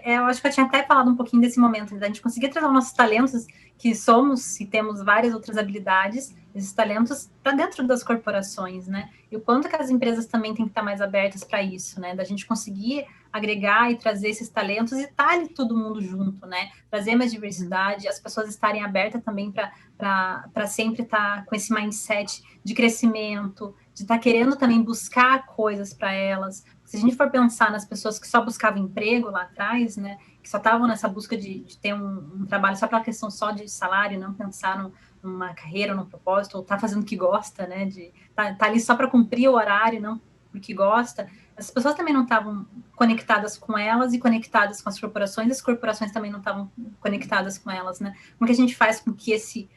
Speaker 3: eu acho que eu tinha até falado um pouquinho desse momento, né, a gente conseguir trazer os nossos talentos, que somos e temos várias outras habilidades, esses talentos para dentro das corporações, né, e o quanto que as empresas também têm que estar mais abertas para isso, né, da gente conseguir agregar e trazer esses talentos e estar ali todo mundo junto, né, trazer mais diversidade, as pessoas estarem abertas também para sempre estar com esse mindset de crescimento, de estar querendo também buscar coisas para elas. Se a gente for pensar nas pessoas que só buscavam emprego lá atrás, né, que só estavam nessa busca de ter um trabalho só pela questão só de salário, não pensar numa carreira, num propósito, ou tá fazendo o que gosta, né, de tá ali só para cumprir o horário, não porque gosta, as pessoas também não estavam conectadas com elas e conectadas com as corporações também não estavam conectadas com elas, né? Como que a gente faz com que esse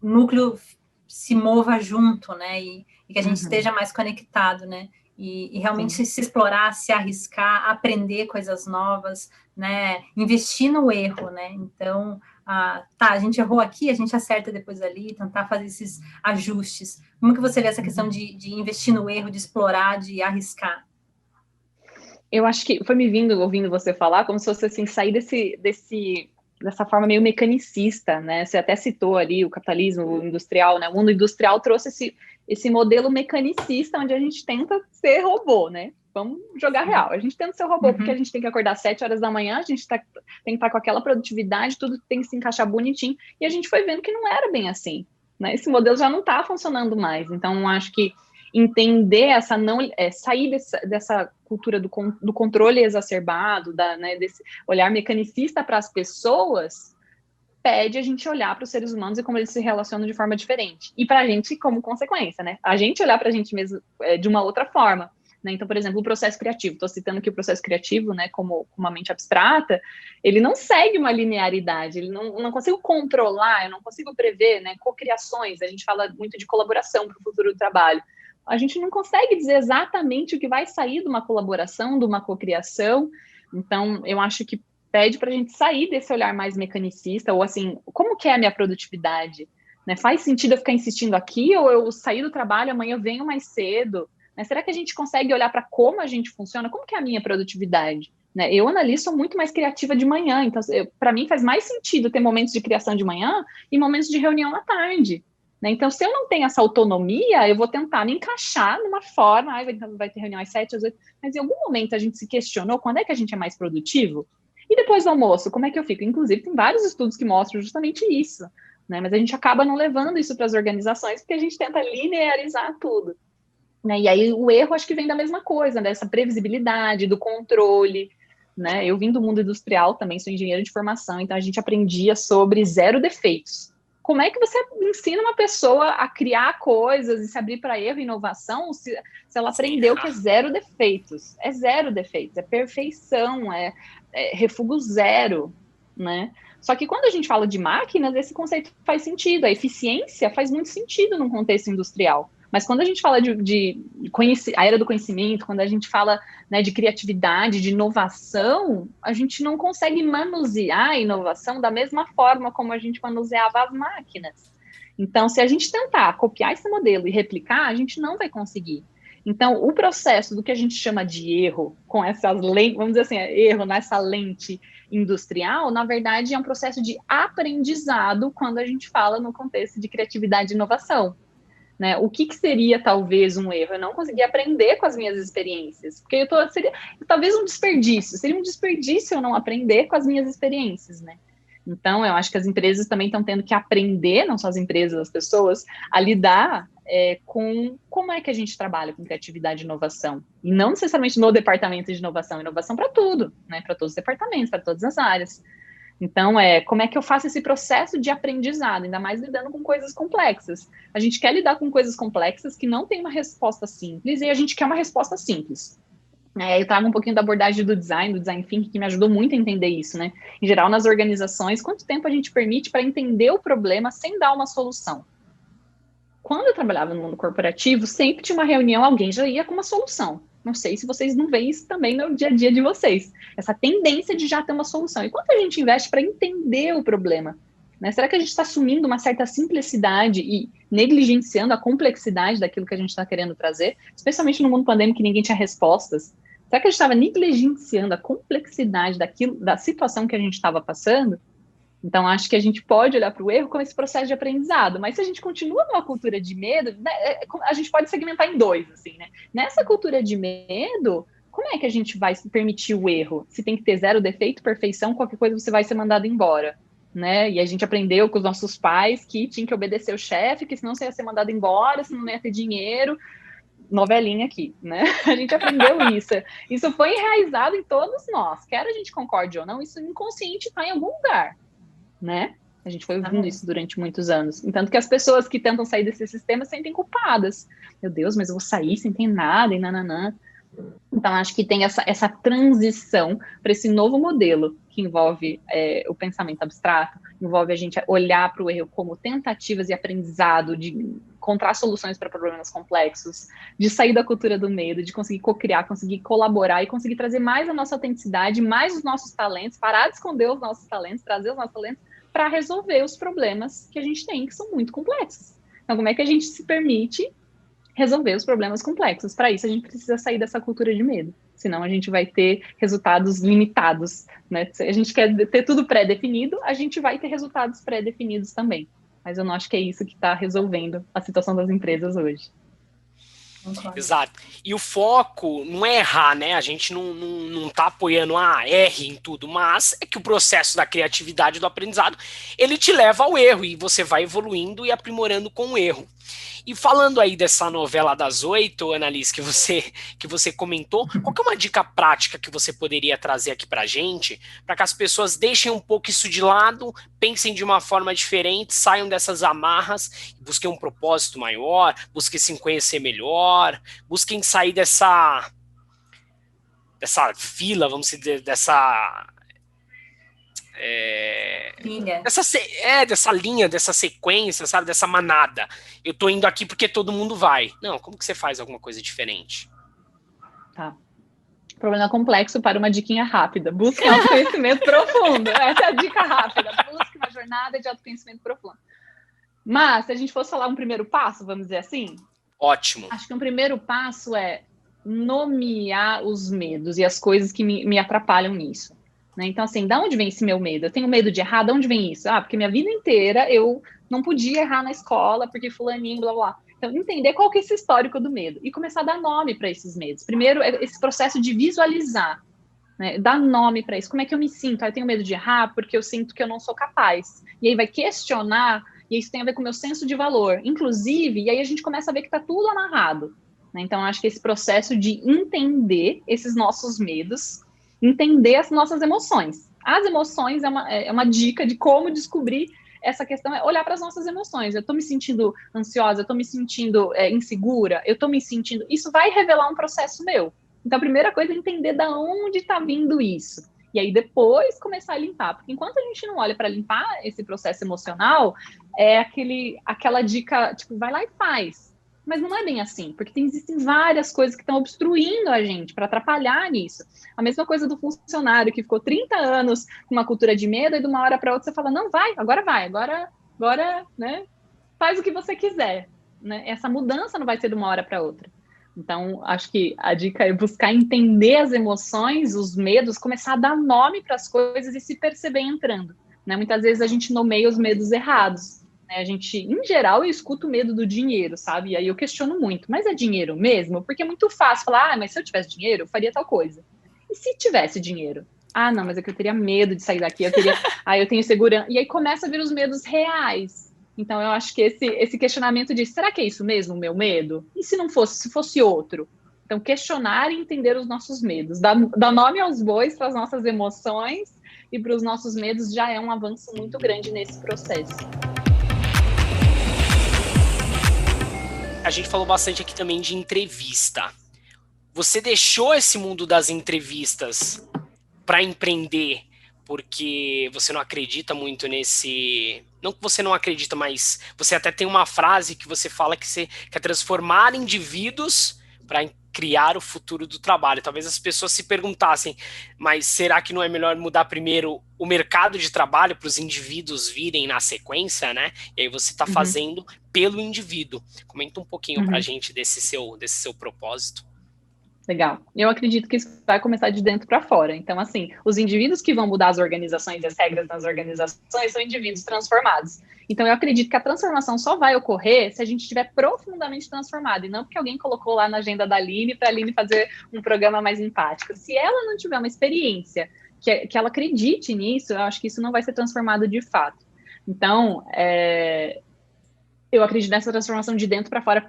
Speaker 3: núcleo se mova junto, né? E que a gente esteja mais conectado, né? E realmente se explorar, se arriscar, aprender coisas novas, né? Investir no erro, né? Então, a gente errou aqui, a gente acerta depois ali, tentar fazer esses ajustes. Como que você vê essa questão de investir no erro, de explorar, de arriscar?
Speaker 4: Eu acho que foi me vindo, ouvindo você falar, como se fosse assim, sair dessa forma meio mecanicista, né? Você até citou ali o capitalismo industrial, né? O mundo industrial trouxe esse modelo mecanicista, onde a gente tenta ser robô, né? Vamos jogar real. A gente tenta ser robô porque a gente tem que acordar às 7 horas da manhã, a gente tem que estar com aquela produtividade, tudo tem que se encaixar bonitinho, e a gente foi vendo que não era bem assim, né? Esse modelo já não está funcionando mais. Então, acho que entender sair dessa cultura do controle exacerbado, né, desse olhar mecanicista para as pessoas, pede a gente olhar para os seres humanos e como eles se relacionam de forma diferente. E para a gente, como consequência, né? A gente olhar para a gente mesmo de uma outra forma. Né? Então, por exemplo, o processo criativo. Estou citando aqui o processo criativo, né, como uma mente abstrata. Ele não segue uma linearidade. Ele não consigo controlar, eu não consigo prever, né, cocriações. A gente fala muito de colaboração para o futuro do trabalho. A gente não consegue dizer exatamente o que vai sair de uma colaboração, de uma cocriação. Então, eu acho que pede para a gente sair desse olhar mais mecanicista, ou assim, como que é a minha produtividade? Né? Faz sentido eu ficar insistindo aqui, ou eu sair do trabalho, amanhã eu venho mais cedo? Né? Será que a gente consegue olhar para como a gente funciona? Como que é a minha produtividade? Né? Eu, analista, sou muito mais criativa de manhã, então, para mim, faz mais sentido ter momentos de criação de manhã e momentos de reunião à tarde. Né? Então, se eu não tenho essa autonomia, eu vou tentar me encaixar numa forma, vai ter reunião às 7, às 8, mas em algum momento a gente se questionou quando é que a gente é mais produtivo? E depois do almoço, como é que eu fico? Inclusive, tem vários estudos que mostram justamente isso, né? Mas a gente acaba não levando isso para as organizações, porque a gente tenta linearizar tudo. Né? E aí o erro acho que vem da mesma coisa, dessa previsibilidade, do controle. Né? Eu vim do mundo industrial também, sou engenheiro de formação, então a gente aprendia sobre 0 defeitos. Como é que você ensina uma pessoa a criar coisas e se abrir para erro e inovação se ela aprendeu que é 0 defeitos? É 0 defeitos, é perfeição, é refúgio 0, né? Só que quando a gente fala de máquinas, esse conceito faz sentido, a eficiência faz muito sentido num contexto industrial. Mas quando a gente fala a era do conhecimento, quando a gente fala, né, de criatividade, de inovação, a gente não consegue manusear a inovação da mesma forma como a gente manuseava as máquinas. Então, se a gente tentar copiar esse modelo e replicar, a gente não vai conseguir. Então, o processo do que a gente chama de erro, com essas lentes, vamos dizer assim, erro nessa lente industrial, na verdade, é um processo de aprendizado quando a gente fala no contexto de criatividade e inovação. Né? O que seria talvez um erro? Eu não consegui aprender com as minhas experiências, porque seria talvez um desperdício, seria um desperdício eu não aprender com as minhas experiências, né? Então, eu acho que as empresas também estão tendo que aprender, não só as empresas, as pessoas, a lidar com como é que a gente trabalha com criatividade e inovação, e não necessariamente no departamento de inovação para tudo, né? Para todos os departamentos, para todas as áreas. Então, como é que eu faço esse processo de aprendizado, ainda mais lidando com coisas complexas. A gente quer lidar com coisas complexas que não tem uma resposta simples, e a gente quer uma resposta simples. Eu trago um pouquinho da abordagem do design thinking, que me ajudou muito a entender isso, né? Em geral, nas organizações, quanto tempo a gente permite para entender o problema sem dar uma solução? Quando eu trabalhava no mundo corporativo, sempre tinha uma reunião, alguém já ia com uma solução. Não sei se vocês não veem isso também no dia a dia de vocês. Essa tendência de já ter uma solução. E quanto a gente investe para entender o problema? Né? Será que a gente está assumindo uma certa simplicidade e negligenciando a complexidade daquilo que a gente está querendo trazer? Especialmente no mundo pandêmico que ninguém tinha respostas. Será que a gente estava negligenciando a complexidade da situação que a gente estava passando? Então, acho que a gente pode olhar para o erro como esse processo de aprendizado, mas se a gente continua numa cultura de medo, né, a gente pode segmentar em 2, assim, né? Nessa cultura de medo, como é que a gente vai permitir o erro? Se tem que ter 0 defeito, perfeição, qualquer coisa você vai ser mandado embora, né? E a gente aprendeu com os nossos pais que tinha que obedecer o chefe, que senão você ia ser mandado embora, senão não ia ter dinheiro. Novelinha aqui, né? A gente aprendeu isso. Isso foi enraizado em todos nós. Quer a gente concorde ou não, isso inconsciente está em algum lugar. Né? A gente foi ouvindo isso durante muitos anos. Entanto que as pessoas que tentam sair desse sistema se sentem culpadas. Meu Deus, mas eu vou sair sem ter nada e nananã. Então, acho que tem essa transição para esse novo modelo que envolve o pensamento abstrato, envolve a gente olhar para o erro como tentativas e aprendizado, de encontrar soluções para problemas complexos, de sair da cultura do medo, de conseguir co-criar, conseguir colaborar e conseguir trazer mais a nossa autenticidade, mais os nossos talentos, parar de esconder os nossos talentos, trazer os nossos talentos para resolver os problemas que a gente tem, que são muito complexos. Então, como é que a gente se permite resolver os problemas complexos? Para isso, a gente precisa sair dessa cultura de medo, senão a gente vai ter resultados limitados, né? Se a gente quer ter tudo pré-definido, a gente vai ter resultados pré-definidos também. Mas eu não acho que é isso que está resolvendo a situação das empresas hoje.
Speaker 2: Exato. E o foco não é errar, né? A gente não tá apoiando erre em tudo, mas é que o processo da criatividade do aprendizado, ele te leva ao erro e você vai evoluindo e aprimorando com o erro. E falando aí dessa novela das 8, Annalise, que você comentou, qual que é uma dica prática que você poderia trazer aqui pra gente, para que as pessoas deixem um pouco isso de lado, pensem de uma forma diferente, saiam dessas amarras, busquem um propósito maior, busquem se conhecer melhor, busquem sair dessa fila, vamos dizer, dessa linha, dessa sequência, sabe, dessa manada. Eu tô indo aqui porque todo mundo vai. Não, como que você faz alguma coisa diferente?
Speaker 4: Tá. Problema complexo para uma diquinha rápida. Busque autoconhecimento profundo. Essa é a dica rápida. Busque uma jornada de autoconhecimento profundo. Mas, se a gente fosse falar um primeiro passo, vamos dizer assim?
Speaker 2: Ótimo.
Speaker 4: Acho que um primeiro passo é nomear os medos e as coisas que me atrapalham nisso. Né? Então, assim, da onde vem esse meu medo? Eu tenho medo de errar, de onde vem isso? Porque minha vida inteira eu não podia errar na escola, porque fulaninho, blá, blá. Então, entender qual que é esse histórico do medo e começar a dar nome para esses medos. Primeiro, esse processo de visualizar, né? Dar nome para isso. Como é que eu me sinto? Eu tenho medo de errar porque eu sinto que eu não sou capaz. E aí vai questionar, e isso tem a ver com o meu senso de valor. Inclusive, e aí a gente começa a ver que está tudo amarrado. Né? Então, acho que esse processo de entender esses nossos medos, entender as nossas emoções. As emoções é uma dica de como descobrir essa questão, é olhar para as nossas emoções. Eu estou me sentindo ansiosa, eu estou me sentindo insegura, eu estou me sentindo... Isso vai revelar um processo meu. Então, a primeira coisa é entender de onde está vindo isso. E aí, depois, começar a limpar. Porque enquanto a gente não olha para limpar esse processo emocional, é aquela dica, tipo, vai lá e faz. Mas não é bem assim, porque existem várias coisas que estão obstruindo a gente para atrapalhar nisso. A mesma coisa do funcionário que ficou 30 anos com uma cultura de medo e de uma hora para outra você fala, não, vai, agora, né, faz o que você quiser. Né? Essa mudança não vai ser de uma hora para outra. Então, acho que a dica é buscar entender as emoções, os medos, começar a dar nome para as coisas e se perceber entrando. Né? Muitas vezes a gente nomeia os medos errados. A gente, em geral, eu escuto medo do dinheiro, sabe? E aí eu questiono muito, mas é dinheiro mesmo? Porque é muito fácil falar, mas se eu tivesse dinheiro, eu faria tal coisa. E se tivesse dinheiro? Não, mas é que eu teria medo de sair daqui, eu tenho segurança. E aí começa a vir os medos reais. Então eu acho que esse questionamento de, será que é isso mesmo, o meu medo? E se não fosse, se fosse outro? Então questionar e entender os nossos medos. Dar nome aos bois para as nossas emoções e para os nossos medos já é um avanço muito grande nesse processo.
Speaker 2: A gente falou bastante aqui também de entrevista. Você deixou esse mundo das entrevistas para empreender porque você não acredita muito nesse... Não que você não acredita, mas você até tem uma frase que você fala que você quer transformar indivíduos para criar o futuro do trabalho. Talvez as pessoas se perguntassem, mas será que não é melhor mudar primeiro o mercado de trabalho para os indivíduos virem na sequência, né? E aí você está fazendo pelo indivíduo. Comenta um pouquinho para a gente desse seu propósito.
Speaker 4: Legal. Eu acredito que isso vai começar de dentro para fora. Então, assim, os indivíduos que vão mudar as organizações e as regras das organizações são indivíduos transformados. Então, eu acredito que a transformação só vai ocorrer se a gente estiver profundamente transformado, e não porque alguém colocou lá na agenda da Aline para a Aline fazer um programa mais empático. Se ela não tiver uma experiência que ela acredite nisso, eu acho que isso não vai ser transformado de fato. Então, eu acredito nessa transformação de dentro para fora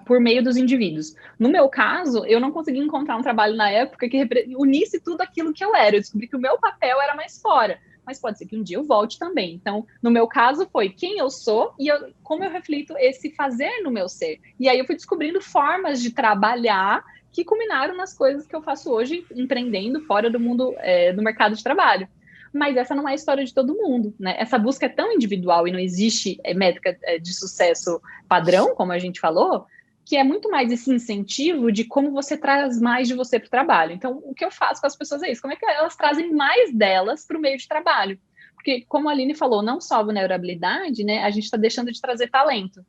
Speaker 4: por meio dos indivíduos. No meu caso, eu não consegui encontrar um trabalho na época que unisse tudo aquilo que eu era. Eu descobri que o meu papel era mais fora. Mas pode ser que um dia eu volte também. Então, no meu caso, foi quem eu sou e como eu reflito esse fazer no meu ser. E aí eu fui descobrindo formas de trabalhar que culminaram nas coisas que eu faço hoje, empreendendo fora do mundo do mercado de trabalho. Mas essa não é a história de todo mundo, né? Essa busca é tão individual e não existe métrica de sucesso padrão, como a gente falou, que é muito mais esse incentivo de como você traz mais de você para o trabalho. Então, o que eu faço com as pessoas é isso, como é que elas trazem mais delas para o meio de trabalho? Porque, como a Aline falou, não só a vulnerabilidade, né? A gente está deixando de trazer talento.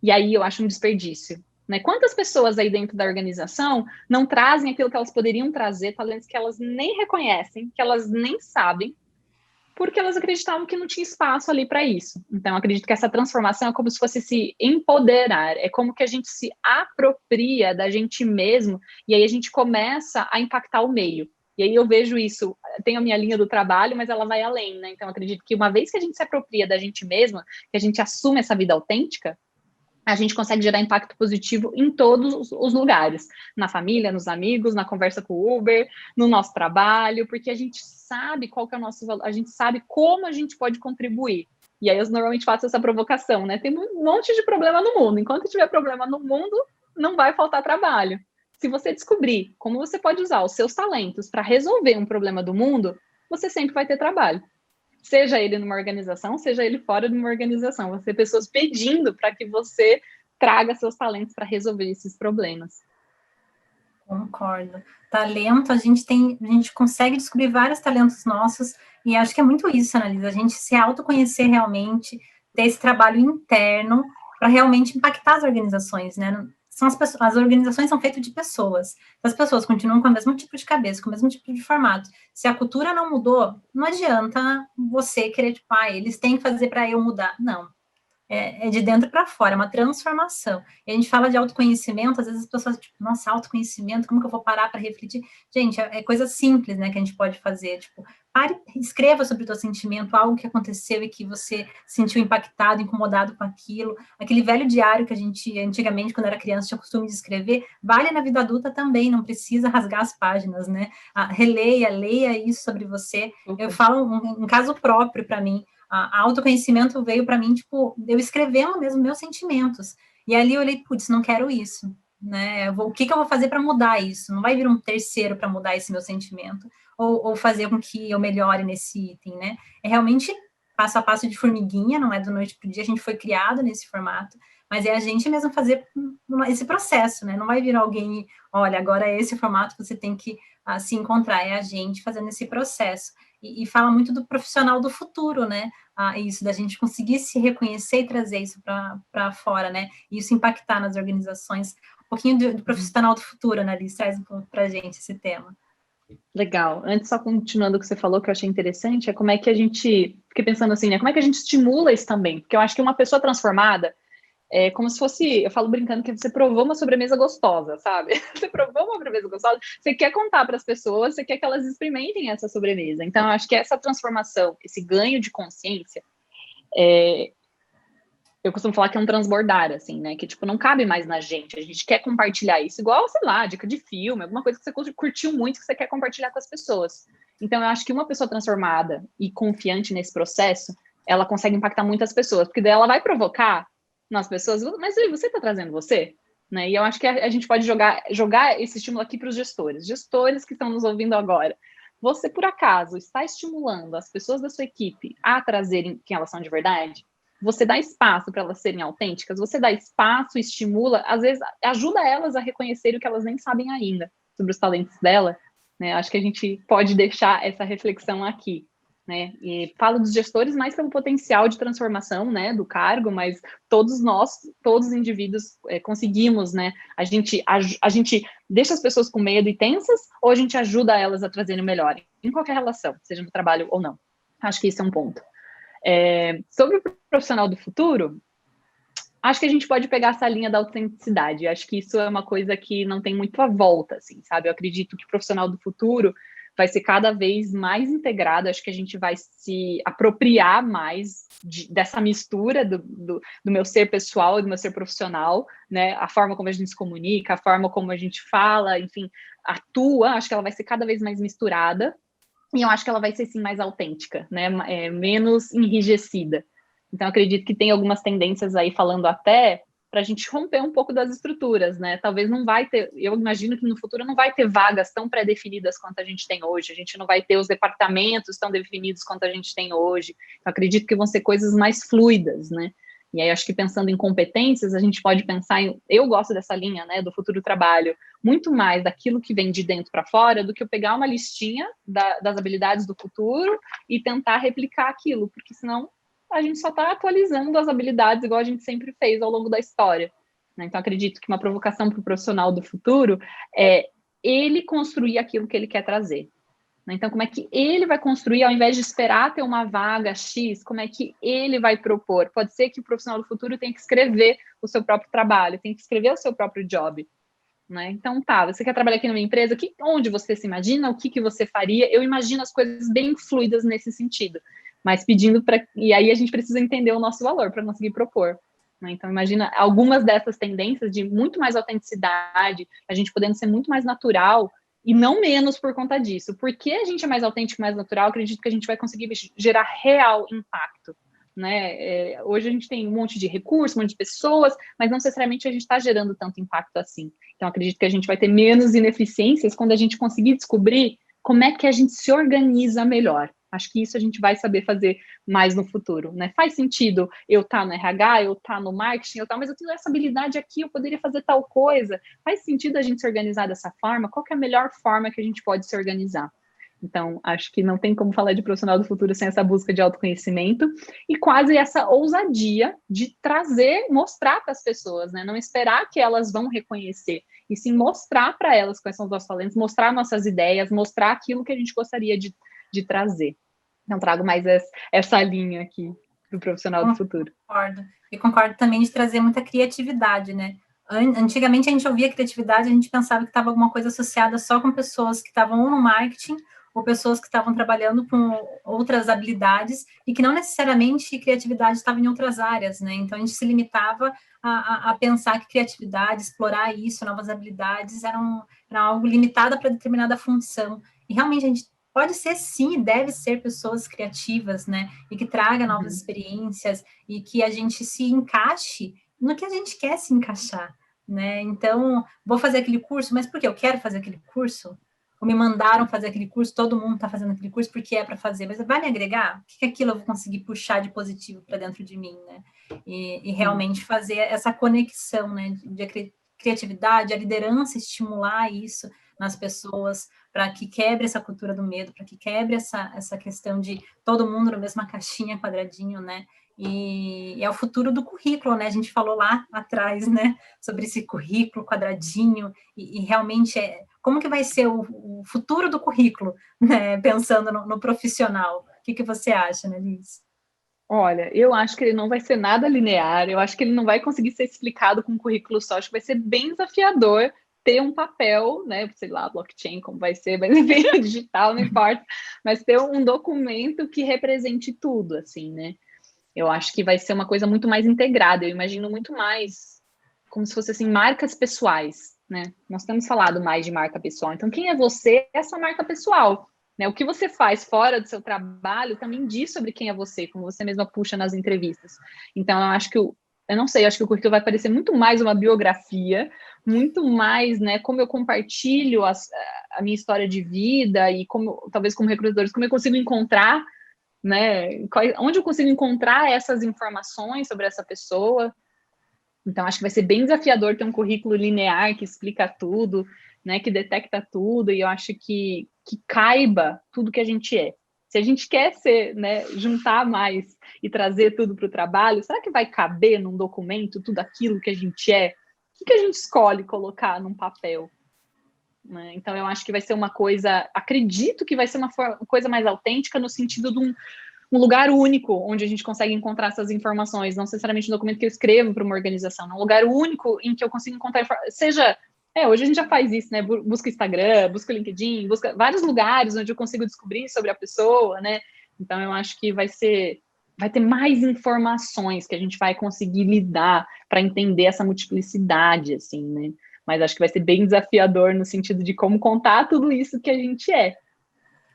Speaker 4: E aí eu acho um desperdício. Né? Quantas pessoas aí dentro da organização não trazem aquilo que elas poderiam trazer, talentos que elas nem reconhecem, que elas nem sabem, porque elas acreditavam que não tinha espaço ali para isso. Então, eu acredito que essa transformação é como se fosse se empoderar, é como que a gente se apropria da gente mesmo, e aí a gente começa a impactar o meio. E aí eu vejo isso, tem a minha linha do trabalho, mas ela vai além, né? Então, eu acredito que uma vez que a gente se apropria da gente mesma, que a gente assume essa vida autêntica, a gente consegue gerar impacto positivo em todos os lugares, na família, nos amigos, na conversa com o Uber, no nosso trabalho, porque a gente sabe qual que é o nosso valor, a gente sabe como a gente pode contribuir. E aí eu normalmente faço essa provocação, né? Tem um monte de problema no mundo. Enquanto tiver problema no mundo, não vai faltar trabalho. Se você descobrir como você pode usar os seus talentos para resolver um problema do mundo, você sempre vai ter trabalho. Seja ele numa organização, seja ele fora de uma organização. Você ter pessoas pedindo para que você traga seus talentos para resolver esses problemas.
Speaker 3: Concordo. Talento, a gente consegue descobrir vários talentos nossos, e acho que é muito isso, Analisa, a gente se autoconhecer realmente, ter esse trabalho interno para realmente impactar as organizações, né? As organizações são feitas de pessoas. As pessoas continuam com o mesmo tipo de cabeça, com o mesmo tipo de formato. Se a cultura não mudou, não adianta você querer, tipo, eles têm que fazer para eu mudar. Não. É de dentro para fora, é uma transformação. E a gente fala de autoconhecimento, às vezes as pessoas, tipo, nossa, autoconhecimento, como que eu vou parar para refletir? Gente, é coisa simples, né, que a gente pode fazer, tipo, pare, escreva sobre o teu sentimento, algo que aconteceu e que você se sentiu impactado, incomodado com aquilo, aquele velho diário que a gente, antigamente, quando era criança, tinha costume de escrever, vale na vida adulta também, não precisa rasgar as páginas, né, leia isso sobre você. Eu falo um caso próprio para mim, a autoconhecimento veio para mim, tipo, eu escrevendo mesmo meus sentimentos. E ali eu olhei, putz, não quero isso, né? O que eu vou fazer para mudar isso? Não vai vir um terceiro para mudar esse meu sentimento, ou fazer com que eu melhore nesse item, né? É realmente passo a passo de formiguinha, não é do noite para o dia, a gente foi criado nesse formato, mas é a gente mesmo fazer esse processo, né? Não vai vir alguém, olha, agora é esse o formato que você tem que se encontrar, é a gente fazendo esse processo. E fala muito do profissional do futuro, né? Isso, da gente conseguir se reconhecer e trazer isso para fora, né? E isso impactar nas organizações. Um pouquinho do profissional do futuro, né, Liz? Traz um pouco para a gente esse tema.
Speaker 4: Legal. Antes, só continuando o que você falou, que eu achei interessante, é como é que a gente... Fiquei pensando assim, né? Como é que a gente estimula isso também? Porque eu acho que uma pessoa transformada é como se fosse, eu falo brincando, que você provou uma sobremesa gostosa, sabe? Você provou uma sobremesa gostosa, você quer contar para as pessoas, você quer que elas experimentem essa sobremesa. Então, eu acho que essa transformação, esse ganho de consciência, eu costumo falar que é um transbordar, assim, né? Que, tipo, não cabe mais na gente. A gente quer compartilhar isso, igual, sei lá, dica de filme, alguma coisa que você curtiu muito, que você quer compartilhar com as pessoas. Então, eu acho que uma pessoa transformada e confiante nesse processo, ela consegue impactar muitas pessoas, porque daí ela vai provocar nas pessoas, mas você está trazendo você? Né? E eu acho que a gente pode jogar esse estímulo aqui para os gestores que estão nos ouvindo agora. Você, por acaso, está estimulando as pessoas da sua equipe a trazerem quem elas são de verdade? Você dá espaço para elas serem autênticas? Você dá espaço, estimula, às vezes ajuda elas a reconhecer o que elas nem sabem ainda sobre os talentos dela, né? Acho que a gente pode deixar essa reflexão aqui. Né? E falo dos gestores mais pelo potencial de transformação, né, do cargo, mas todos nós, todos os indivíduos conseguimos, né? A gente deixa as pessoas com medo e tensas, ou a gente ajuda elas a trazerem melhor, em qualquer relação, seja no trabalho ou não. Acho que isso é um ponto. Sobre o profissional do futuro, acho que a gente pode pegar essa linha da autenticidade. Acho que isso é uma coisa que não tem muito a volta, assim, sabe? Eu acredito que o profissional do futuro vai ser cada vez mais integrado, acho que a gente vai se apropriar mais dessa mistura do meu ser pessoal e do meu ser profissional, né? A forma como a gente se comunica, a forma como a gente fala, enfim, atua, acho que ela vai ser cada vez mais misturada, e eu acho que ela vai ser, sim, mais autêntica, né? Menos enrijecida. Então, acredito que tem algumas tendências aí, falando até para a gente romper um pouco das estruturas, né? Talvez não vai ter, eu imagino que no futuro não vai ter vagas tão pré-definidas quanto a gente tem hoje, a gente não vai ter os departamentos tão definidos quanto a gente tem hoje, eu acredito que vão ser coisas mais fluidas, né? E aí, acho que pensando em competências, a gente pode pensar eu gosto dessa linha, né, do futuro trabalho, muito mais daquilo que vem de dentro para fora, do que eu pegar uma listinha das habilidades do futuro e tentar replicar aquilo, porque senão a gente só está atualizando as habilidades igual a gente sempre fez ao longo da história. Né? Então, acredito que uma provocação para o profissional do futuro é ele construir aquilo que ele quer trazer. Né? Então, como é que ele vai construir, ao invés de esperar ter uma vaga X, como é que ele vai propor? Pode ser que o profissional do futuro tenha que escrever o seu próprio trabalho, tem que escrever o seu próprio job. Né? Então, você quer trabalhar aqui numa empresa, onde você se imagina, o que você faria? Eu imagino as coisas bem fluidas nesse sentido. Mas pedindo para... E aí a gente precisa entender o nosso valor para conseguir propor. né? Então, imagina algumas dessas tendências de muito mais autenticidade, a gente podendo ser muito mais natural, e não menos por conta disso. Porque a gente é mais autêntico, mais natural, acredito que a gente vai conseguir gerar real impacto, né? Hoje a gente tem um monte de recursos, um monte de pessoas, mas não necessariamente a gente está gerando tanto impacto assim. Então, acredito que a gente vai ter menos ineficiências quando a gente conseguir descobrir como é que a gente se organiza melhor. Acho que isso a gente vai saber fazer mais no futuro, né? Faz sentido eu estar no RH, eu estar no marketing, mas eu tenho essa habilidade aqui, eu poderia fazer tal coisa. Faz sentido a gente se organizar dessa forma? Qual que é a melhor forma que a gente pode se organizar? Então, acho que não tem como falar de profissional do futuro sem essa busca de autoconhecimento e quase essa ousadia de trazer, mostrar para as pessoas, né? Não esperar que elas vão reconhecer, e sim mostrar para elas quais são os nossos talentos, mostrar nossas ideias, mostrar aquilo que a gente gostaria de trazer. Então, trago mais essa linha aqui do profissional do futuro.
Speaker 3: Concordo. E concordo também de trazer muita criatividade, né? Antigamente, a gente ouvia criatividade, a gente pensava que estava alguma coisa associada só com pessoas que estavam ou no marketing ou pessoas que estavam trabalhando com outras habilidades e que não necessariamente criatividade estava em outras áreas, né? Então, a gente se limitava a pensar que criatividade, explorar isso, novas habilidades, era algo limitado para determinada função. E realmente, a gente pode ser, sim, deve ser pessoas criativas, né? E que traga novas experiências e que a gente se encaixe no que a gente quer se encaixar, né? Então, vou fazer aquele curso, mas por que eu quero fazer aquele curso? Ou me mandaram fazer aquele curso, todo mundo está fazendo aquele curso porque é para fazer, mas vai me agregar? O que aquilo eu vou conseguir puxar de positivo para dentro de mim, né? E realmente fazer essa conexão, né? De criatividade, a liderança estimular isso nas pessoas, para que quebre essa cultura do medo, para que quebre essa questão de todo mundo na mesma caixinha, quadradinho, né? E é o futuro do currículo, né? A gente falou lá atrás, né? Sobre esse currículo quadradinho, e realmente como que vai ser o futuro do currículo, né? Pensando no profissional. O que você acha, né, Liz?
Speaker 4: Olha, eu acho que ele não vai ser nada linear, eu acho que ele não vai conseguir ser explicado com um currículo só, acho que vai ser bem desafiador ter um papel, né, sei lá, blockchain, como vai ser, mas enfim, digital, não importa, mas ter um documento que represente tudo, assim, né? Eu acho que vai ser uma coisa muito mais integrada, eu imagino muito mais como se fosse, assim, marcas pessoais, né? Nós temos falado mais de marca pessoal, então quem é você? É a sua marca pessoal, né? O que você faz fora do seu trabalho também diz sobre quem é você, como você mesma puxa nas entrevistas. Então, eu acho que eu não sei, eu acho que o currículo vai parecer muito mais uma biografia, muito mais, né, como eu compartilho a minha história de vida e como, talvez como recrutadores, como eu consigo encontrar, né, onde eu consigo encontrar essas informações sobre essa pessoa. Então, acho que vai ser bem desafiador ter um currículo linear que explica tudo, né, que detecta tudo, e eu acho que caiba tudo que a gente é. Se a gente quer ser, né, juntar mais e trazer tudo para o trabalho, será que vai caber num documento tudo aquilo que a gente é? O que a gente escolhe colocar num papel? Né? Então, eu acho que vai ser uma coisa, acredito que vai ser uma coisa mais autêntica no sentido de um lugar único onde a gente consegue encontrar essas informações, não necessariamente um documento que eu escrevo para uma organização, não, um lugar único em que eu consigo encontrar, seja, hoje a gente já faz isso, né, busca Instagram, busca LinkedIn, busca vários lugares onde eu consigo descobrir sobre a pessoa, né, então eu acho que vai ter mais informações que a gente vai conseguir lidar para entender essa multiplicidade, assim, né, mas acho que vai ser bem desafiador no sentido de como contar tudo isso que a gente é,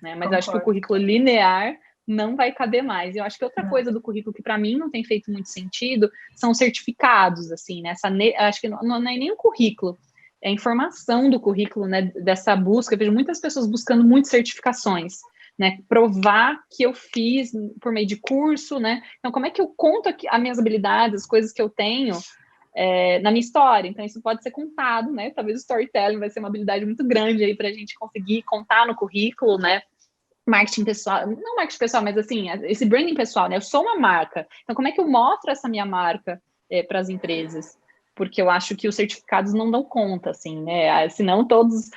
Speaker 4: né, mas acho que o currículo linear não vai caber mais. Eu acho que outra coisa do currículo que para mim não tem feito muito sentido são certificados, assim, né? Acho que não é nem o currículo, é a informação do currículo, né? Dessa busca. Eu vejo muitas pessoas buscando muitas certificações, né? Provar que eu fiz por meio de curso, né? Então, como é que eu conto as minhas habilidades, as coisas que eu tenho na minha história? Então, isso pode ser contado, né? Talvez o storytelling vai ser uma habilidade muito grande aí para a gente conseguir contar no currículo, né? Marketing pessoal, não marketing pessoal, mas assim, esse branding pessoal, né? Eu sou uma marca, então como é que eu mostro essa minha marca para as empresas? Porque eu acho que os certificados não dão conta, assim, né? Senão todos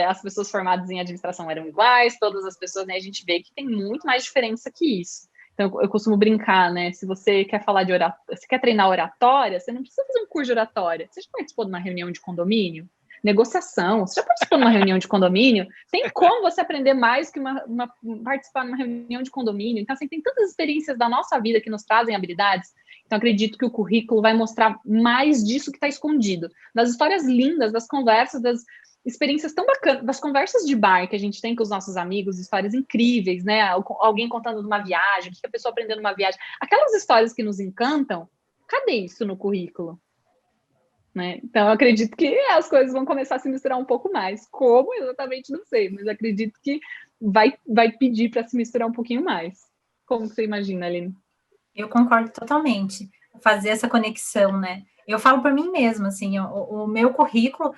Speaker 4: as pessoas formadas em administração eram iguais, todas as pessoas, né? A gente vê que tem muito mais diferença que isso. Então, eu costumo brincar, né? Se você quer falar de oratória, se quer treinar oratória, você não precisa fazer um curso de oratória. Você já participou de uma reunião de condomínio? Negociação. Você já participou de uma reunião de condomínio? Tem como você aprender mais que participar de uma reunião de condomínio? Então, assim, tem tantas experiências da nossa vida que nos trazem habilidades. Então, acredito que o currículo vai mostrar mais disso que está escondido, das histórias lindas, das conversas, das experiências tão bacanas, das conversas de bar que a gente tem com os nossos amigos, histórias incríveis, né? Alguém contando de uma viagem, o que a pessoa aprendeu numa viagem. Aquelas histórias que nos encantam, cadê isso no currículo? Né? Então, eu acredito que as coisas vão começar a se misturar um pouco mais. Como, exatamente, não sei, mas acredito que vai pedir para se misturar um pouquinho mais. Como você imagina, Aline?
Speaker 3: Eu concordo totalmente. Fazer essa conexão, né? Eu falo por mim mesma, assim, o meu currículo,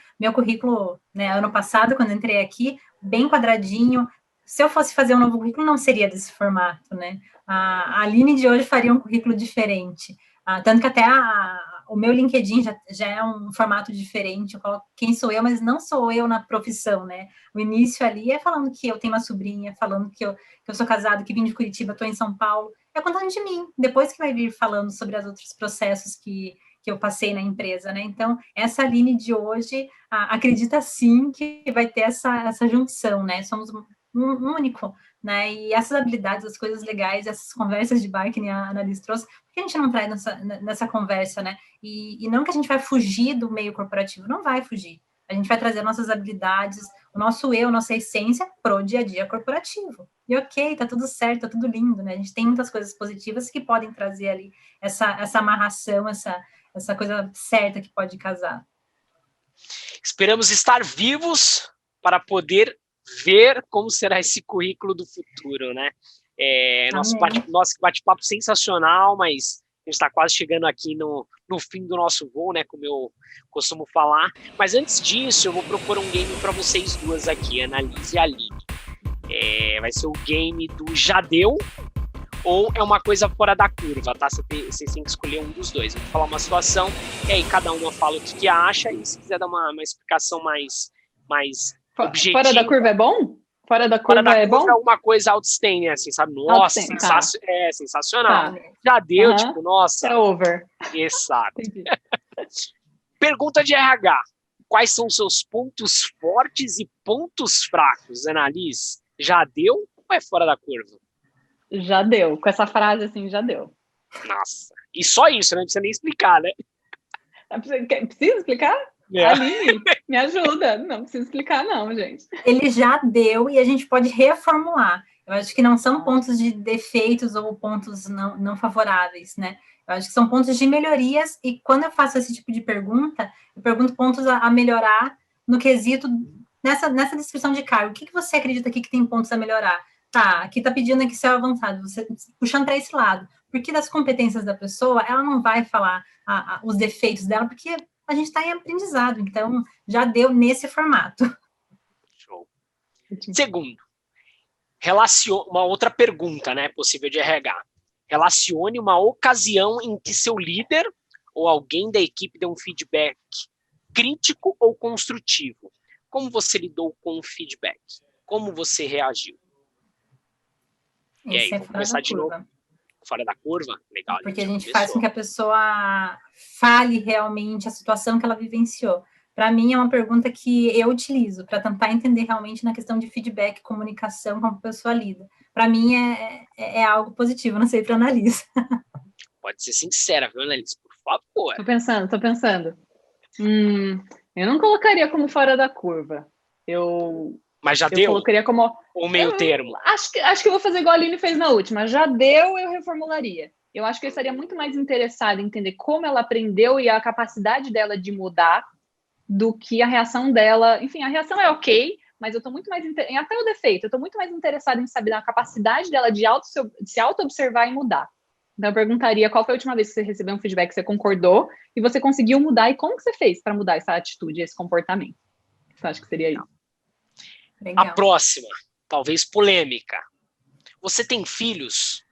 Speaker 3: né, ano passado, quando entrei aqui, bem quadradinho. Se eu fosse fazer um novo currículo, não seria desse formato, né? A Aline de hoje faria um currículo diferente. Tanto que até o meu LinkedIn já é um formato diferente. Eu coloco quem sou eu, mas não sou eu na profissão, né? O início ali é falando que eu tenho uma sobrinha, falando que eu sou casada, que vim de Curitiba, estou em São Paulo. É contando de mim. Depois que vai vir falando sobre os outros processos que eu passei na empresa, né? Então, essa Aline de hoje acredita sim que vai ter essa junção, né? Somos um único, né? E essas habilidades, as coisas legais, essas conversas de bar que a Annalise trouxe, por que a gente não traz nessa conversa, né? E não que a gente vai fugir do meio corporativo, não vai fugir. A gente vai trazer nossas habilidades, o nosso eu, nossa essência pro dia a dia corporativo. E ok, tá tudo certo, tá tudo lindo, né? A gente tem muitas coisas positivas que podem trazer ali essa amarração, essa coisa certa que pode casar.
Speaker 2: Esperamos estar vivos para poder ver como será esse currículo do futuro, né? Nosso bate-papo sensacional, mas a gente está quase chegando aqui no fim do nosso voo, né? Como eu costumo falar. Mas antes disso, eu vou propor um game para vocês duas aqui, Annalise e Aline. Vai ser o game do Jadeu ou é uma coisa fora da curva, tá? Vocês têm que escolher um dos dois. Eu vou falar uma situação e aí cada uma fala o que acha e se quiser dar uma explicação mais objetiva.
Speaker 4: Fora da curva é bom? Fora da curva é bom?
Speaker 2: É uma coisa outstanding, assim, sabe? Nossa, sensacional. Tá. Já deu, tipo, nossa.
Speaker 4: É over.
Speaker 2: Exato. Pergunta de RH. Quais são os seus pontos fortes e pontos fracos, Annalise? Já deu ou é fora da curva?
Speaker 4: Já deu. Com essa frase, assim, já deu.
Speaker 2: Nossa. E só isso, né? Não precisa nem explicar, né?
Speaker 4: Precisa explicar? Aline, me ajuda. Não precisa explicar, não, gente.
Speaker 3: Ele já deu e a gente pode reformular. Eu acho que não são pontos de defeitos ou pontos não favoráveis, né? Eu acho que são pontos de melhorias e quando eu faço esse tipo de pergunta, eu pergunto pontos a melhorar no quesito, nessa descrição de cargo. O que você acredita aqui que tem pontos a melhorar? Tá, aqui tá pedindo Excel avançado, você puxando para esse lado. Porque das competências da pessoa, ela não vai falar os defeitos dela, porque a gente está em aprendizado, então já deu nesse formato.
Speaker 2: Show. Segundo, uma outra pergunta, né, possível de RH. Relacione uma ocasião em que seu líder ou alguém da equipe deu um feedback crítico ou construtivo. Como você lidou com o feedback? Como você reagiu? E aí, vamos começar de novo. Fora da curva? Legal.
Speaker 3: Porque a gente faz com que a pessoa fale realmente a situação que ela vivenciou. Para mim, é uma pergunta que eu utilizo para tentar entender realmente na questão de feedback, comunicação, como a pessoa lida. Para mim, é algo positivo, não sei para a Annalise.
Speaker 2: Pode ser sincera, viu, Annalise? Por favor.
Speaker 4: Tô pensando. Eu não colocaria como fora da curva.
Speaker 2: Mas já deu?
Speaker 4: Eu colocaria como...
Speaker 2: Ou meio termo?
Speaker 4: Acho que eu vou fazer igual a Aline fez na última. Já deu, eu reformularia. Eu acho que eu estaria muito mais interessada em entender como ela aprendeu e a capacidade dela de mudar do que a reação dela. Enfim, a reação é ok, mas eu estou muito mais... Até o defeito, eu estou muito mais interessada em saber a capacidade dela de se auto-observar e mudar. Então, eu perguntaria qual foi a última vez que você recebeu um feedback que você concordou e você conseguiu mudar e como que você fez para mudar essa atitude, esse comportamento. Eu acho que seria isso.
Speaker 3: Legal.
Speaker 2: A próxima, talvez polêmica. Você tem filhos?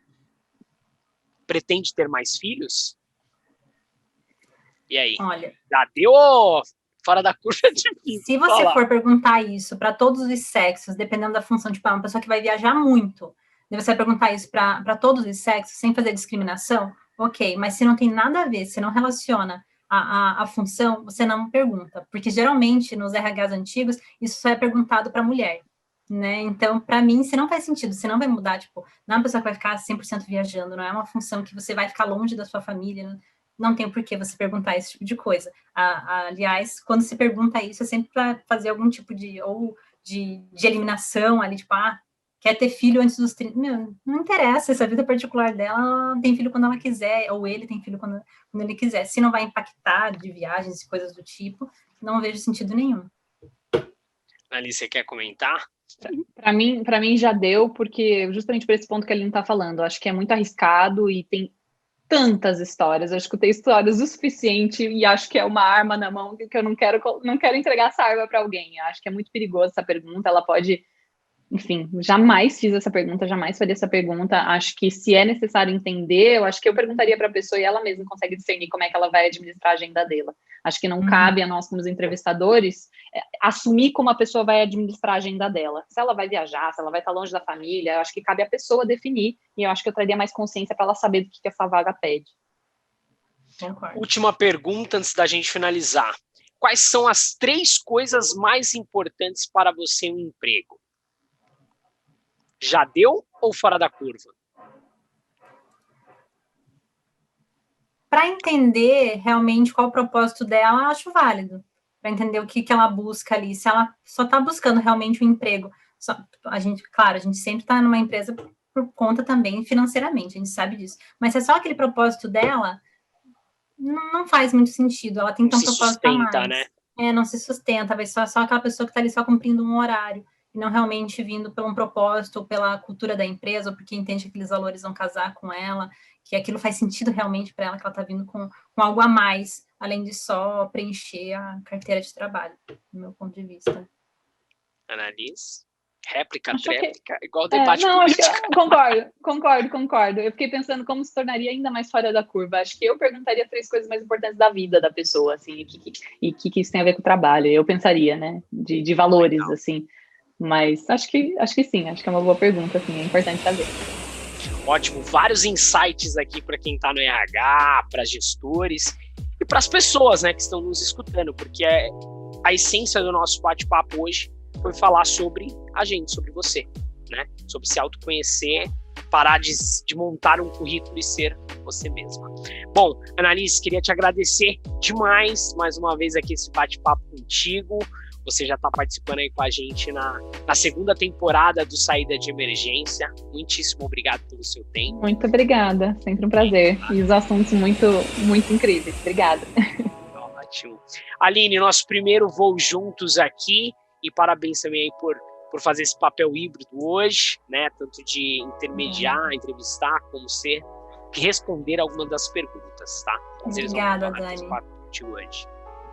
Speaker 2: Pretende ter mais filhos? E aí?
Speaker 3: Olha,
Speaker 2: já deu fora da curva é difícil.
Speaker 3: Se você for perguntar isso para todos os sexos, dependendo da função, tipo, uma pessoa que vai viajar muito, e você vai perguntar isso para todos os sexos, sem fazer discriminação, ok, mas se não tem nada a ver, se não relaciona a função, você não pergunta, porque geralmente nos RHs antigos, isso só é perguntado para mulher. né? Então, para mim, se não faz sentido, você não vai mudar, tipo, não é uma pessoa que vai ficar 100% viajando, não é uma função que você vai ficar longe da sua família, não tem por que você perguntar esse tipo de coisa. Aliás, quando se pergunta isso, é sempre para fazer algum tipo de eliminação ali, tipo, quer ter filho antes dos 30. Meu, não interessa, essa vida particular dela, ela tem filho quando ela quiser, ou ele tem filho quando ele quiser. Se não vai impactar de viagens e coisas do tipo, não vejo sentido nenhum.
Speaker 2: Alice, você quer comentar?
Speaker 4: Para mim já deu, porque justamente por esse ponto que ele não está falando, acho que é muito arriscado e tem tantas histórias. Eu escutei histórias o suficiente e acho que é uma arma na mão que eu não quero entregar essa arma para alguém. Eu acho que é muito perigoso essa pergunta. Ela pode, enfim, jamais fiz essa pergunta, jamais faria essa pergunta. Acho que se é necessário entender, eu acho que eu perguntaria para a pessoa e ela mesma consegue discernir como é que ela vai administrar a agenda dela. Acho que não cabe a nós, como entrevistadores, assumir como a pessoa vai administrar a agenda dela. Se ela vai viajar, se ela vai estar longe da família, eu acho que cabe a pessoa definir, e eu acho que eu traria mais consciência para ela saber do que essa vaga pede.
Speaker 2: Última pergunta antes da gente finalizar. Quais são as 3 coisas mais importantes para você em um emprego? Já deu ou fora da curva?
Speaker 3: Para entender realmente qual o propósito dela, eu acho válido. Para entender o que ela busca ali. Se ela só está buscando realmente um emprego, a gente sempre está numa empresa por conta também financeiramente, a gente sabe disso. Mas se é só aquele propósito dela, não faz muito sentido. Ela tem que ter um propósito a mais. Né? Não se sustenta, vai só aquela pessoa que está ali só cumprindo um horário, e não realmente vindo por um propósito, ou pela cultura da empresa, ou porque entende que aqueles valores vão casar com ela, que aquilo faz sentido realmente para ela, que ela está vindo com algo a mais, além de só preencher a carteira de trabalho, do meu ponto de vista.
Speaker 2: Annalise? Réplica, tréplica, igual o debate
Speaker 4: político. Concordo. Eu fiquei pensando como se tornaria ainda mais fora da curva. Acho que eu perguntaria 3 coisas mais importantes da vida da pessoa, assim, e que isso tem a ver com o trabalho. Eu pensaria, né, de valores, legal, assim. Mas acho que sim, acho que é uma boa pergunta, assim, é importante saber.
Speaker 2: Ótimo, vários insights aqui para quem está no RH, para gestores e para as pessoas, né, que estão nos escutando, porque a essência do nosso bate-papo hoje foi falar sobre a gente, sobre você, né, sobre se autoconhecer, parar de montar um currículo e ser você mesma. Bom, Annalise, queria te agradecer demais, mais uma vez aqui esse bate-papo contigo. Você já está participando aí com a gente na 2ª temporada do Saída de Emergência. Muitíssimo obrigado pelo seu tempo.
Speaker 4: Muito obrigada, sempre um prazer. E os assuntos muito, muito incríveis. Obrigada.
Speaker 2: Ótimo. Aline, nosso primeiro voo juntos aqui, e parabéns também aí por fazer esse papel híbrido hoje, né? Tanto de intermediar, entrevistar, como responder algumas das perguntas, tá?
Speaker 3: Obrigada, Dani.
Speaker 2: Hoje.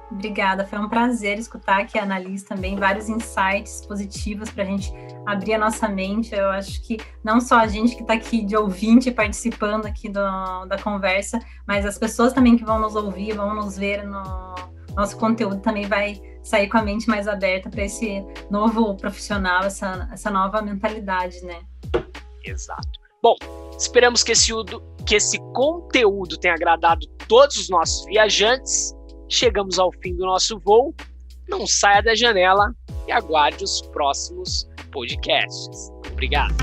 Speaker 3: Obrigada, foi um prazer escutar aqui a Annalise também, vários insights positivos para a gente abrir a nossa mente. Eu acho que não só a gente que está aqui de ouvinte participando aqui da conversa, mas as pessoas também que vão nos ouvir, vão nos ver no nosso conteúdo, também vai sair com a mente mais aberta para esse novo profissional, essa nova mentalidade, né?
Speaker 2: Exato. Bom, esperamos que esse conteúdo tenha agradado todos os nossos viajantes. Chegamos ao fim do nosso voo. Não saia da janela e aguarde os próximos podcasts. Obrigado.